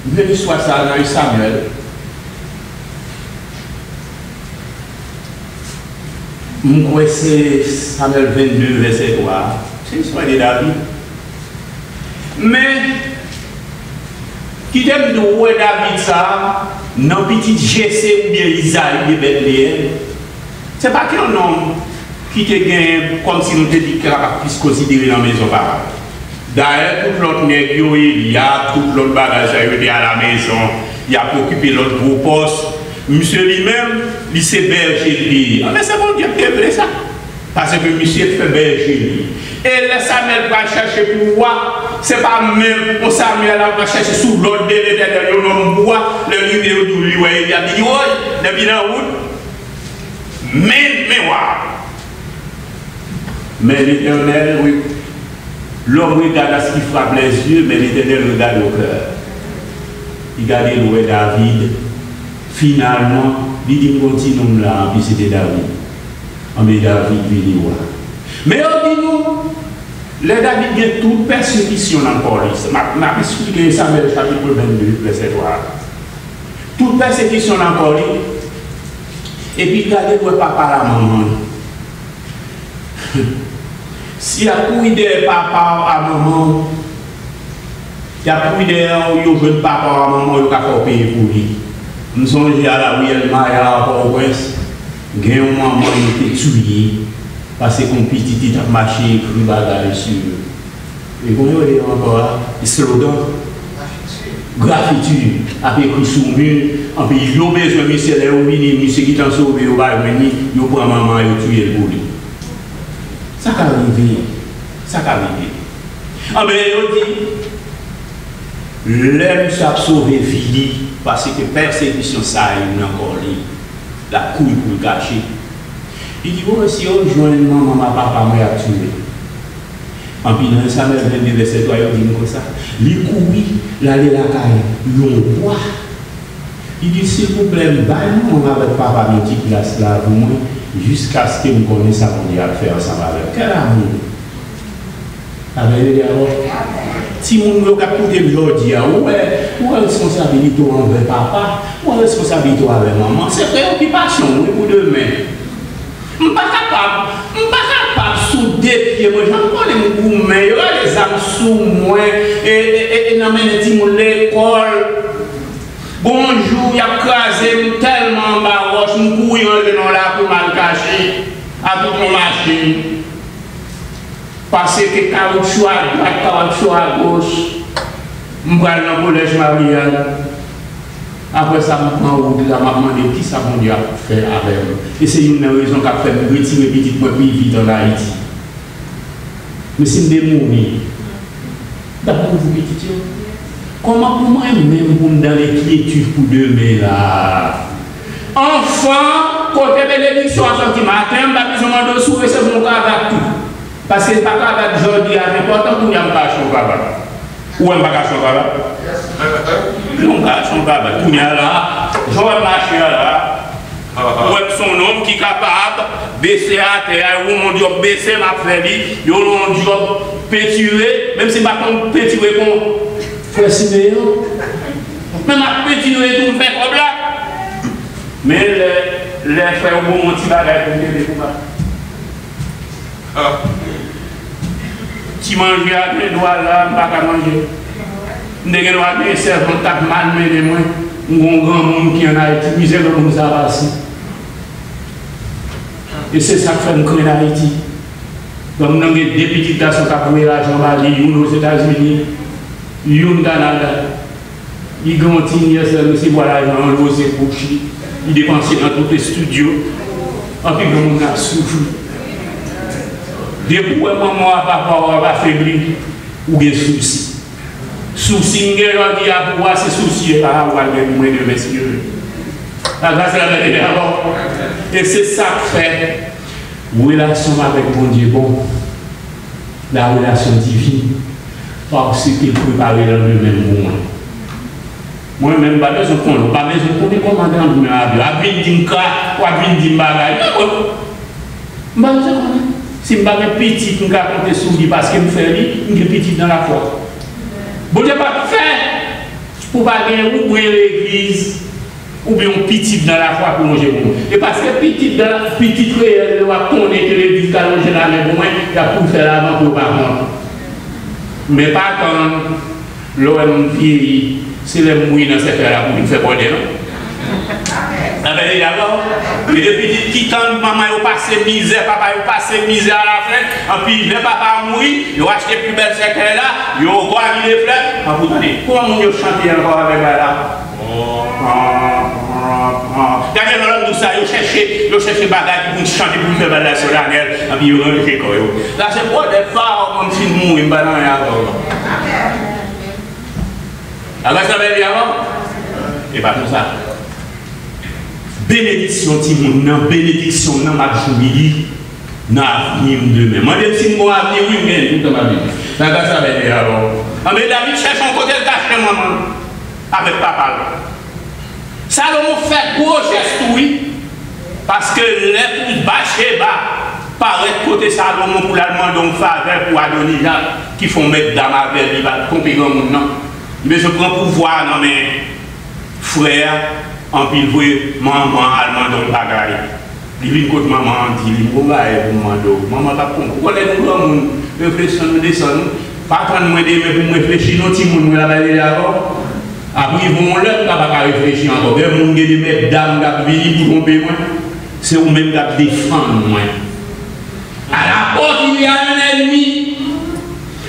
Venez soit ça dans Samuel. Je crois que c'est Samuel 22, verset 3. C'est l'histoire de David. Mais, qui t'aime de voir David ça, dans petit GC ou bien Isaïe de Bethléem. Ce n'est pas qu'un homme qui te gagne comme si nous te dit qu'il puisse considérer dans la maison. D'ailleurs, tout l'autre nègre, il y a tout l'autre bagage à la maison, il a occupé l'autre gros poste. Monsieur lui-même, il s'est berger. Mais c'est bon Dieu qui est vrai ça. Parce que monsieur fait berger. Et le Samuel va chercher pour voir, ce n'est pas même pour Samuel va chercher sous l'autre de l'éternel, il y a un bois, le numéro de lui, il a dit, oui, depuis la route. Mais l'éternel, oui, l'homme regarde à ce qui frappe les yeux, mais l'éternel regarde au cœur. Il regarde le David. Finalement, il dit continue là, puis c'était David. Mais David, il dit ouais. Mais on dit nous, les David, il y a toute persécution encore. Je vais expliquer ça dans le chapitre 22, verset 3. Toute persécution encore. Et puis, regardez le papa la maman. Si il y a cuidé papa à maman, il y a cuidé un jeune papa à maman, il a payer pour lui. Nous sommes à la Riel Maya au Port-au-Prince. Il y a un moment où il était tué parce qu'on petit a marché et pris bagage sur. Et comment il est encore le slogan graffiti, après écrit sur le mur, après il y a besoin de monsieur, monsieur qui t'a sauvé, il va venir, il prend maman et il tue le boulot. Ça va arriver. Ça va arriver. Ah mais il dit, l'homme s'est sauvé vie parce que persécution ça il a encore la couille pour le cacher. Il dit, oh, si on joint maman, papa, moi a tué. En puis dans Samuel 22, verset 3, il dit comme ça. Les couilles, l'aller la caille, l'on boit. Il dit, s'il vous plaît, baille-moi avec papa, mon petit place là, pour moi, jusqu'à ce que vous connaissiez ça qu'on a faire ensemble avec. Quel amour! alors, si mon gars a écouté aujourd'hui, où est responsabilité envers papa, où est responsabilité envers maman, c'est préoccupation pour demain. Je ne suis pas capable de souder pieds, moi j'en connais mon gourmet, il y a des âmes sous moi, et n'amène l'école. Bonjour, il y a crasé tellement baroche, je couille en là pour mal cacher, à toute mon machine. Parce que caoutchouc à droite, caoutchouc à gauche, je vais dans le collège Marianne. Après ça, je prends route, je me demande qui ça mon Dieu a fait avec moi. Et c'est une raison qui a fait me retirer petit peu plus vite en Haïti. Mais c'est une démonie. D'abord, vous petit comment pour moi-même pour me dans l'inquiétude pour demain là? Enfant, côté bénédiction à ce matin, je vais besoin de soulever mon cas avec tout. Parce que ce n'est pas avec aujourd'hui, c'est important pour nous pas son cabane. Ou on ne pas son cabane? Non, pas son cabane. Pour nous là, je vais marcher là. Ou son homme qui est capable de baisser à terre, ou mon Dieu baisser ma famille, ou mon Dieu péturer, même si je ne vais pas péturer pour frère Siméon. Même à péturer tout me fait problème. Mais les frères vont monter la république de Cuba. Si manger à mes doigts là, je ne vais pas manger. Je ne vais pas manger, c'est un contact mal mené moi. Un grand monde qui en a été misé comme nous avons passé. Et c'est ça que fait nous créer l'Haïti. Donc nous avons des petits garçons qui ont pris l'argent une aux États-Unis, une au Canada. Ils continuent à se voir l'argent en rosé pour chi. Ils dépensent dans tous les studios. En plus, nous avons souffert. Depuis que maman a papa affaibli, ou des soucis. Soucis, nous avons dit à pouvoir ces soucis à avoir les moyens de messieurs. La grâce de la vérité d'abord. Et c'est ça qui fait relation avec mon Dieu bon. La relation divine. Parce qu'il prépare dans lui-même pour moi. Moi-même, pas besoin de connaître, pas besoin de connaître comment on dit à Vindimka ou à Vindimbaga. Je ne sais pas. Si je suis petit, je vais compter sur lui parce que je suis petit dans la foi. Bon, je n'ai pas fait pour pas gagner ou l'église ou bien petit dans la foi pour manger bon. Et parce que petit réel, il va connaître que l'église a longé la main pour moi, il a pour faire l'avant pour pas contre. Mais pas quand l'homme vieillit, c'est le mouille dans cette affaire-là pour nous faire border, non? Mais d'abord, les petits qui tendent, maman, ils ont passé misère, papa, ils ont passé misère à la fin. Et puis, le papa mourit, ils ont acheté plus belle secret là, ils ont guari les fleurs. Ah, vous entendez, comment ils ont chanté encore avec elle là? Regardez l'homme tout ça, ils ont cherché bagarre pour chanter pour faire la solennelle. Et puis, ils ont rendu quoi. Là, c'est pour des phares, comme si nous mourir, ils ne pas encore. Alors, ça va bien avant? Et pas tout ça. Bénédiction, Timoun, bénédiction, non, ma jolie, n'a avenir demain. Moi, je dis, mon avenir, oui, mais tout dans ma vie. Ça va bien alors. Mais David cherche un côté de cacher maman, avec papa. Salomon fait gros geste, oui, parce que l'épouse Bathsheba paraît côté Salomon pour la demander une faveur pour Adonija, qui font mettre dans ma vie, il va tromper grand monde, non. Mais je prends pouvoir dans mes frères. En pile, vous voyez, maman allemand dans le bagaille. Il vient côté maman, dit, il va maman pas pour vous connaissez nous grand monde, réfléchissons, nous descendons, pas prendre moins des mais pour réfléchir, nos petits monde, nous la balle d'abord. Après, ils vont l'autre, pas réfléchir encore. Mais vous avez des mecs dames qui viennent pour tromper moi, c'est vous-même qui défendre moi. À la porte, il y a un ennemi.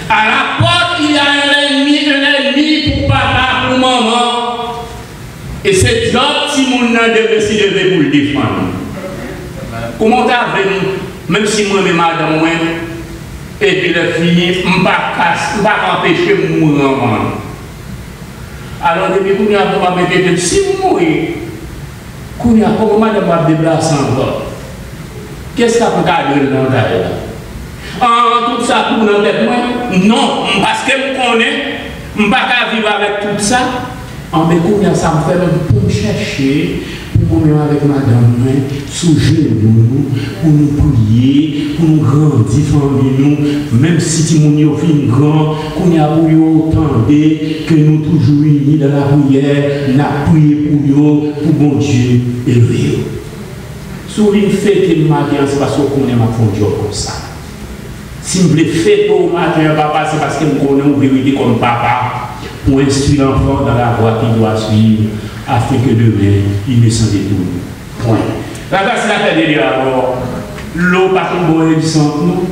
À la porte, il y a un ennemi pour papa, pour maman. Et c'est Dieu qui m'a décidé pour le défendre. Comment t'as vu, même si moi-même madame, et puis la fille, je ne vais pas empêcher de mourir. Alors, depuis qu'on a pour m'aider, si vous mourrez, qu'on a comment madame va déplacer encore? Qu'est-ce qu'on a gardé dans la en tout ça pour nous tête moi? Non, parce que je connais, je ne vais pas vivre avec tout ça. En mais ça me fait pour me chercher, pour pour nous avec madame, sous nous, pour nous prier, pour nous grandir famille nous, même si nous sommes grand, qu'on y a pour nous entendre, que nous toujours unis dans la prière, nous prier pour nous, pour bon Dieu élevé. Si vous voulez fêter le matin, c'est parce qu'on est ma Dieu comme ça. Si vous voulez fêter au matin, papa, c'est parce que nous connaissons vérité comme papa, pour instruire l'enfant dans la voie qu'il doit suivre, afin que demain, il ne s'en détourne. Point. La grâce la fait de alors, l'eau par contre, bon, du sang, nous,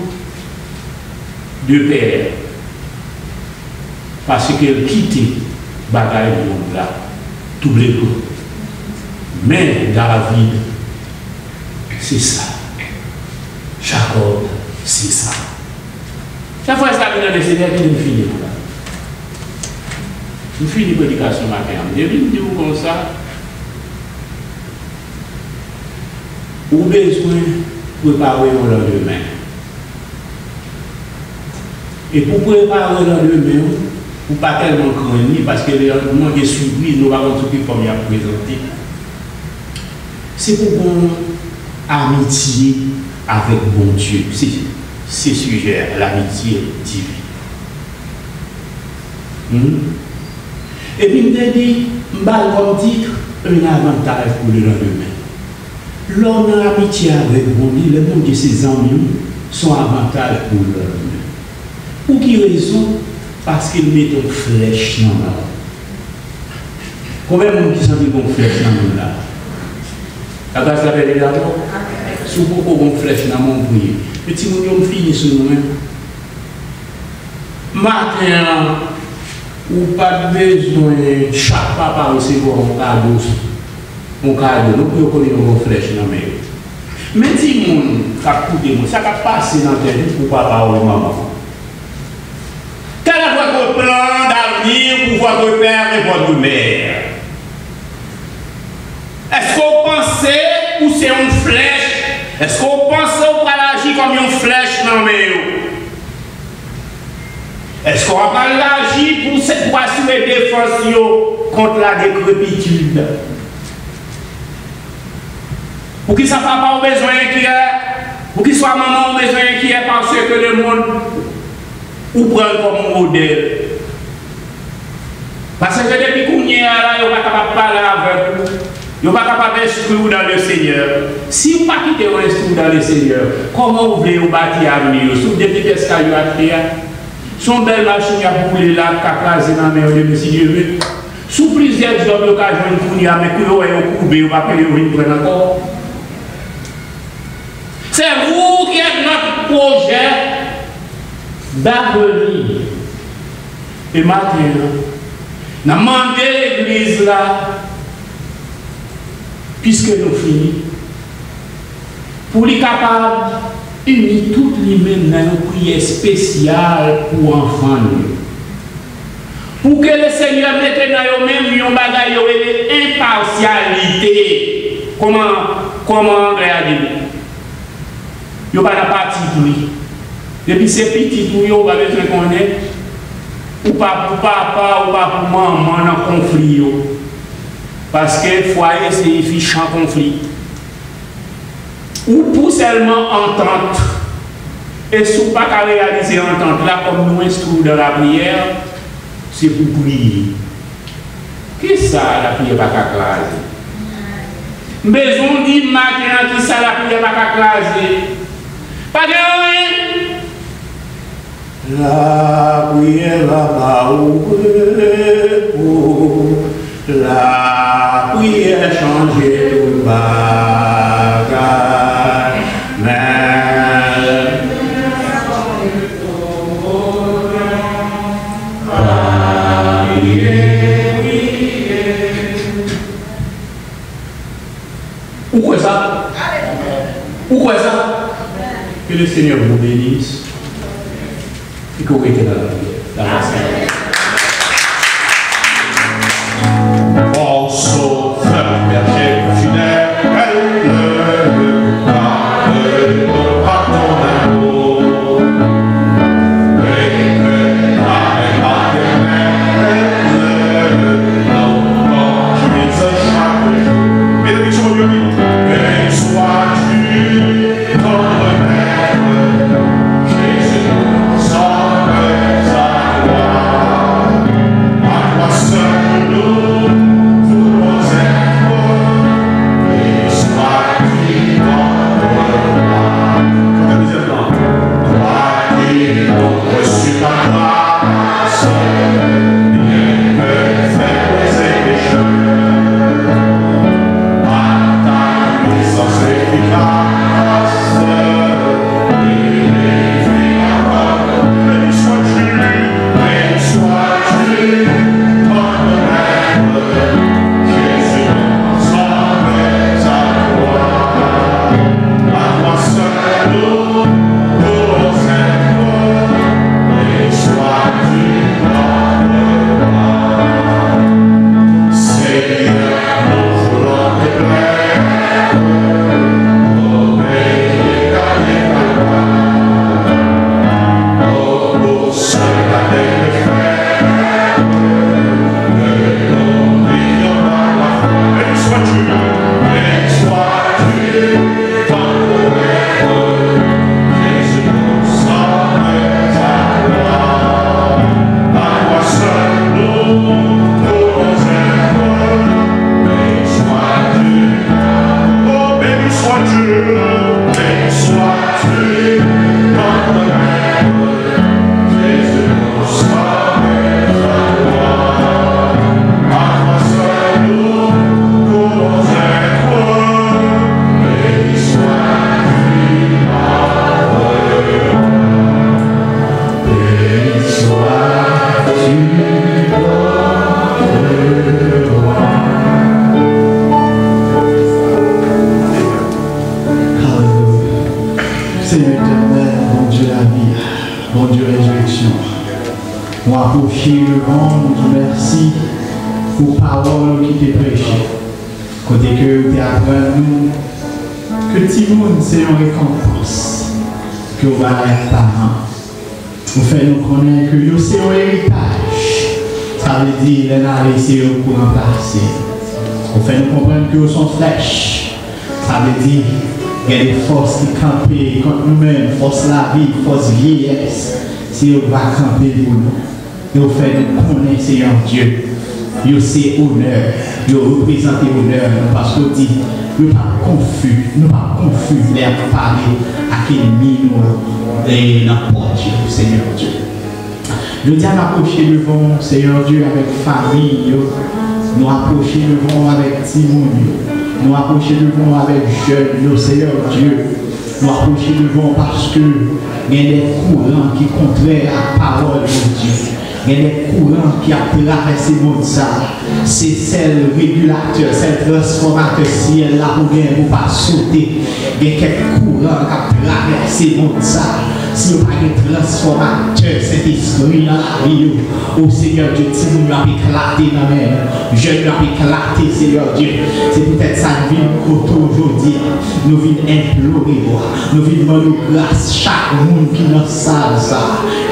de père, parce qu'elle quitte bagaille du monde là, tout blé. Mais David, c'est ça. Jacob, c'est ça. Chaque fois que ça vient dans le Seigneur, il finit là. Il finit l'éducation matin. Je viens dire comme ça. Ou besoin de préparer le lendemain. Et pour préparer le lendemain, ou pas tellement craindre, parce que le moment de surprise, nous allons tout comme il a présenté. C'est pour bon amitié avec bon Dieu. C'est sujet, l'amitié divine. Et puis, il me dit, comme titre, un avantage pour le lendemain. L'homme a amitié avec bon Dieu, le monde de ses amis sont avantages pour le lendemain. Pour qui raison? Parce qu'il met une flèche dans la main. Combien de gens qui sont une flèche dans la main là? La grâce la paix là, si vous avez une flèche dans mon bouillie, petit moun fini sur nous-mêmes. Matin, ou pas besoin, chaque papa recevoir un cadeau, nous pouvons connaître une flèche dans la main. Mais si moun a coupé, ça va passer dans la vie pour papa ou maman. Quel est votre plan d'avenir pour votre père et votre mère? Est-ce que vous pensez ou c'est une flèche? Est-ce que vous pensez ou va agir comme une flèche dans le Est-ce qu'on va agir pour assurer des défense contre la décrépitude? Pour qu'il soit papa au besoin inquiet, pour qu'il soit maman au besoin inquiet parce que le monde ou prend comme modèle. Parce que depuis qu'on y est là, il n'est pas capable de parler avec vous. Il n'est pas capable d'instruire dans le Seigneur. Si vous ne pas quitter l'instruire dans le Seigneur, comment vous voulez vous bâtir l'avenir? Sous des pièces qu'il y a à faire, son belle machine à bouler là, cacaser dans la main de si Dieu veut. Sous plusieurs jobs, l'occasion de courir, mais que vous avez coupé, vous ne pouvez pas prendre encore. C'est vous qui êtes notre projet d'avenir. Et maintenant, nous avons demandé l'église là, puisque nous finissons, pour les capables d'unir toutes les mêmes dans une prière spéciale pour enfants. Pour que le Seigneur mette dans eux-mêmes une bagaille de impartialité. Comment réagir? Il n'y a pas de parti pour lui. Depuis ces petits tout, il n'y a pas besoin qu'on ait. Ou pas pour papa, ou pas pour maman dans le conflit. Parce que le foyer signifie champ conflit. Ou pour seulement entente. Et si vous ne pouvez pas réaliser entente là, comme nous instruisons dans la prière, c'est pour prier. Qu'est-ce que ça, la prière pas qu'à claser? Besoin dit maintenant qui ça, la prière pas qu'à claser. Pas de rien. La prière va pas ouvrir pour la prière changer tout bagage. Pourquoi ça? Pourquoi ça? Que le Seigneur vous bénisse et que vous êtes dans la prière. Also, berger fidèle, par ton amour. Et que avec ta ténèbre, tu es un chaque jour. Mesdames et messieurs, Nous approcher devant, nous te merci pour parole qui t'est prêchée. Côté que tu apprends nous que tout le monde c'est une récompense que vous allez être parents. Vous faites nous connaître que c'est un héritage. Ça veut dire que nous laissé pour remplacer. Vous faites nous comprendre que nous sommes flèches. Ça veut dire qu'il y a des forces qui campent contre nous-mêmes, force la vie, force vieillesse. Si on va camper pour nous, vous faites nous connaître Seigneur Dieu. Vous c'est honneur, vous représentez honneur parce que vous dites, nous ne sommes pas confus, les parler à quel nous et n'importe Dieu, Seigneur Dieu. Je dis à m'approcher devant Seigneur Dieu avec famille, nous approcher devant avec Timon, nous approcher devant avec jeunes, Seigneur Dieu, nous approcher devant parce que il y a des courants qui contraires à la parole de Dieu. Il y a des courants qui ont traversé le monde. C'est celle régulateur, celle transformateur. Si elle là pour pas sauter, il y a quelques courants qui ont traversé le monde. Si vous n'avez pas de transformateur, cet esprit dans la vie, au Seigneur Dieu, si vous n'avez éclaté dans la mer, je n'ai éclaté, Seigneur Dieu. C'est peut-être ça que nous venons aujourd'hui. Nous venons implorer, nous venons demander grâce chaque monde qui dans salle,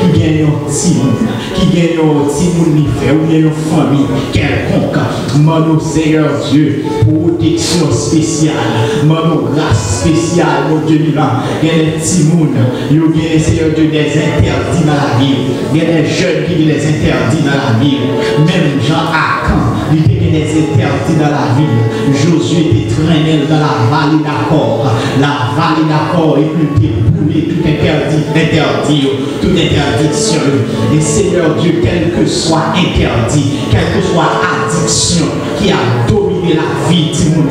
qui gagne un petit monde, qui gagne un petit monde, ou bien une famille quelconque. Demandons, Seigneur Dieu, protection spéciale, demandons grâce spéciale, mon Dieu vivant. Il y a des petits mondes, Seigneur Dieu, des interdits dans la vie. Il y a des jeunes qui ont des interdits dans la vie. Même Jean Acan, il y a des interdits dans la vie. Josué était traîné dans la vallée d'accord. La vallée d'accord est plus déboulée, tout interdit, toute interdiction. Et Seigneur Dieu, quel que soit interdit, quelle que soit addiction qui a dominé la vie du monde,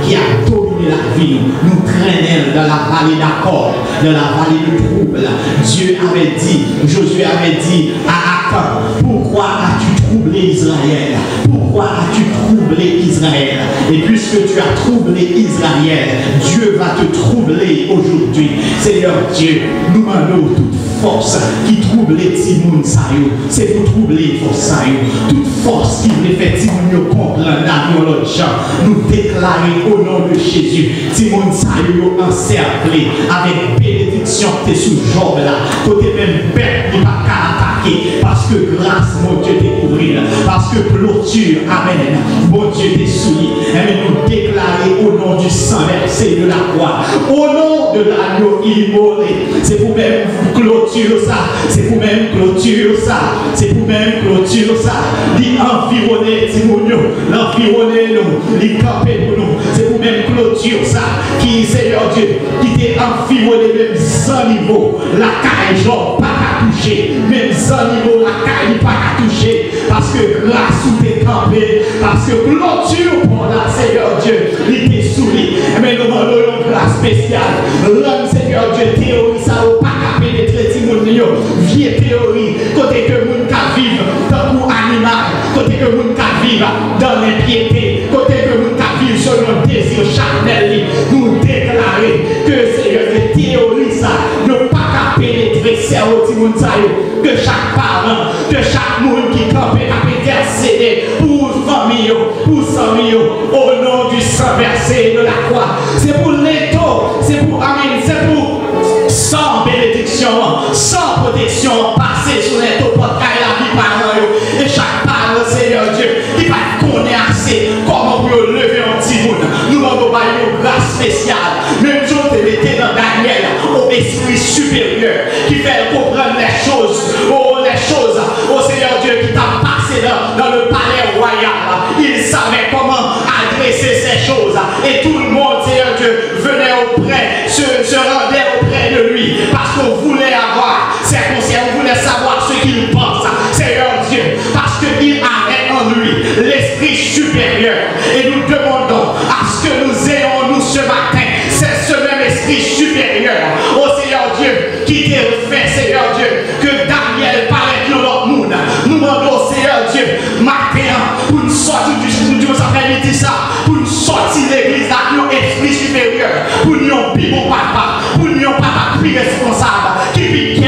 qui a dominé la vie, nous traînons dans la vallée d'accord, dans la vallée du trouble. Dieu avait dit, Josué avait dit à Acan, pourquoi as-tu troublé Israël? Pourquoi as-tu troublé Israël? Et puisque tu as troublé Israël, Dieu va te troubler aujourd'hui. Seigneur Dieu, nous demandons toute force qui trouble les Timoun Sayo, c'est pour troubler force Sayo. Toute force qui voulait faire Timoun comprendre dans l'autre gens, nous déclarer au nom de Jésus, Timoun Sayo encerclé avec bénédiction t'es sous Job là, côté même bête qui va attaquer, parce que grâce mon Dieu t'est couvert, parce que clôture, amen, mon Dieu t'est souillé, et nous déclarer au nom du sang versé de la croix, au nom de l'agneau immolé, c'est pour même clôture ça, c'est pour même clôture ça, c'est pour même clôture ça, l'environner Timonio, l'environner nous, l'encampé pour nous, c'est pour même clôture ça, qui Seigneur Dieu, qui t'est environné même sans niveau, la caille genre pas à toucher, même sans niveau, la caille pas à toucher, parce que grâce où t'es campé, parce que clôture pour la Seigneur Dieu, il t'est souris, mais nous demandons une grâce spéciale, l'homme Seigneur Dieu, théorie ça n'a pas qu'à pénétrer Timonio, vieille théorie, côté que nous qu'à vivre dans pour animal, côté que nous qu'à vivre dans l'impiété, côté que nous qu'à vivre selon le désir charnel, nous déclarer que Seigneur Dieu, théorie ça, ne pas qu'à pénétrer cerveau Timon Sayo, que chaque parent, que chaque monde qui campe à intercéder pour famille, pour famille, au nom du sang versé de la croix. C'est pour l'étau, c'est pour amen, c'est pour sans bénédiction, sans protection, passer sur l'étau pour créer la vie par eux. Et chaque parent, Seigneur Dieu, il va connaître assez comment pour lever un petit monde. Nous avons une grâce spéciale. Même chose te mettez dans Daniel au esprit supérieur qui fait comprendre les choses, au Seigneur Dieu qui t'a passé dans le palais royal. Il savait comment adresser ces choses. Et tout le monde, Seigneur Dieu, venait auprès, se rendait auprès de lui parce qu'on voulait avoir ses conseils, on voulait savoir ce qu'il pense, Seigneur Dieu, parce qu'il avait en lui l'esprit supérieur. Et nous demandons à ce que nous ayons, nous, ce matin, c'est ce même esprit supérieur, au Seigneur Dieu, qui t'est fait, Seigneur Dieu, que Daniel paraît dans notre monde. Nous demandons, Seigneur Dieu, matin, pour une sortie du après-midi, ça, pour une sortie de l'église, là, nous, esprit supérieur, pour nous, bon papa, pour nous, papa, plus responsable, qui pique,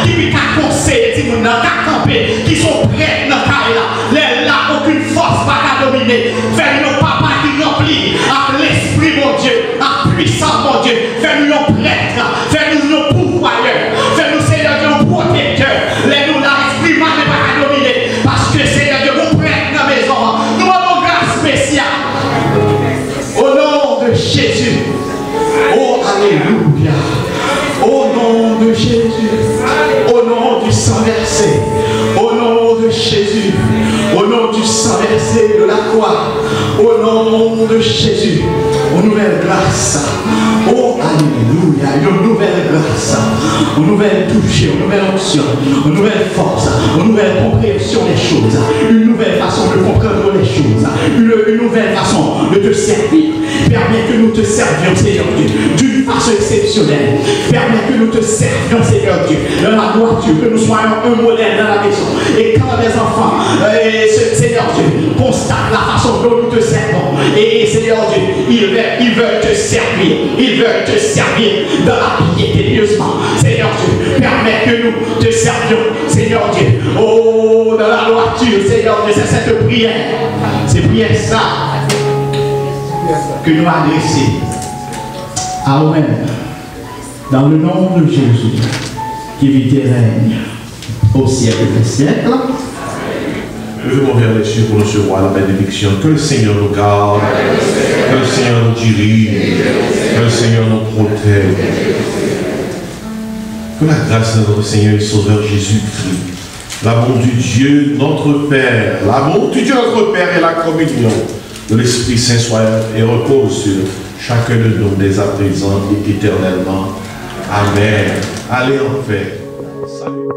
qui conseille, qui camper, qui sont prêts dans la caille là, aucune force pas qu'à dominer. Fais-nous un papa qui remplit avec l'esprit, mon Dieu, avec puissance, mon Dieu. Fais-nous un prêtre, fais-nous un pourvoyeur, fais-nous, Seigneur Dieu, un protecteur. Laisse-nous là, esprit mal n'est pas qu'à dominer. Parce que, Seigneur Dieu, vous prêtres dans la maison. Nous avons grâce spéciale. Au nom de Jésus. Oh, alléluia. Au nom de Jésus. Au nom du sang versé. Au nom de Jésus. Au nom du sang versé de la croix. Au nom de Jésus. Une nouvelle grâce. Oh, alléluia. Une nouvelle grâce. Une nouvelle touche. Une nouvelle onction. Une nouvelle force. Une nouvelle compréhension des choses. Une nouvelle façon de comprendre les choses. Une nouvelle façon de te servir. Permets que nous te servions, Seigneur Dieu, d'une façon exceptionnelle. Permets que nous te servions, Seigneur Dieu, dans la droiture, que nous soyons un modèle dans la maison. Et quand les enfants, Seigneur Dieu, constatent la façon dont nous te servons, et Seigneur Dieu, ils veulent te servir. Ils veulent te servir dans la piété pieusement. Seigneur Dieu, permets que nous te servions, Seigneur Dieu. Oh, dans la droiture, Seigneur Dieu, c'est cette prière. C'est prière ça que nous adresser. Amen. Dans le nom de Jésus, qui vit et règne au siècle des siècles. Levez-moi vers les cieux pour recevoir la bénédiction. Que le Seigneur nous garde, que le Seigneur nous dirige, que le Seigneur nous protège. Que la grâce de notre Seigneur et Sauveur Jésus-Christ, l'amour du Dieu, notre Père, l'amour du Dieu, notre Père et la communion de l'Esprit Saint soit et repose sur chacun de nous dès à présent et éternellement. Amen. Allez en paix. Salut.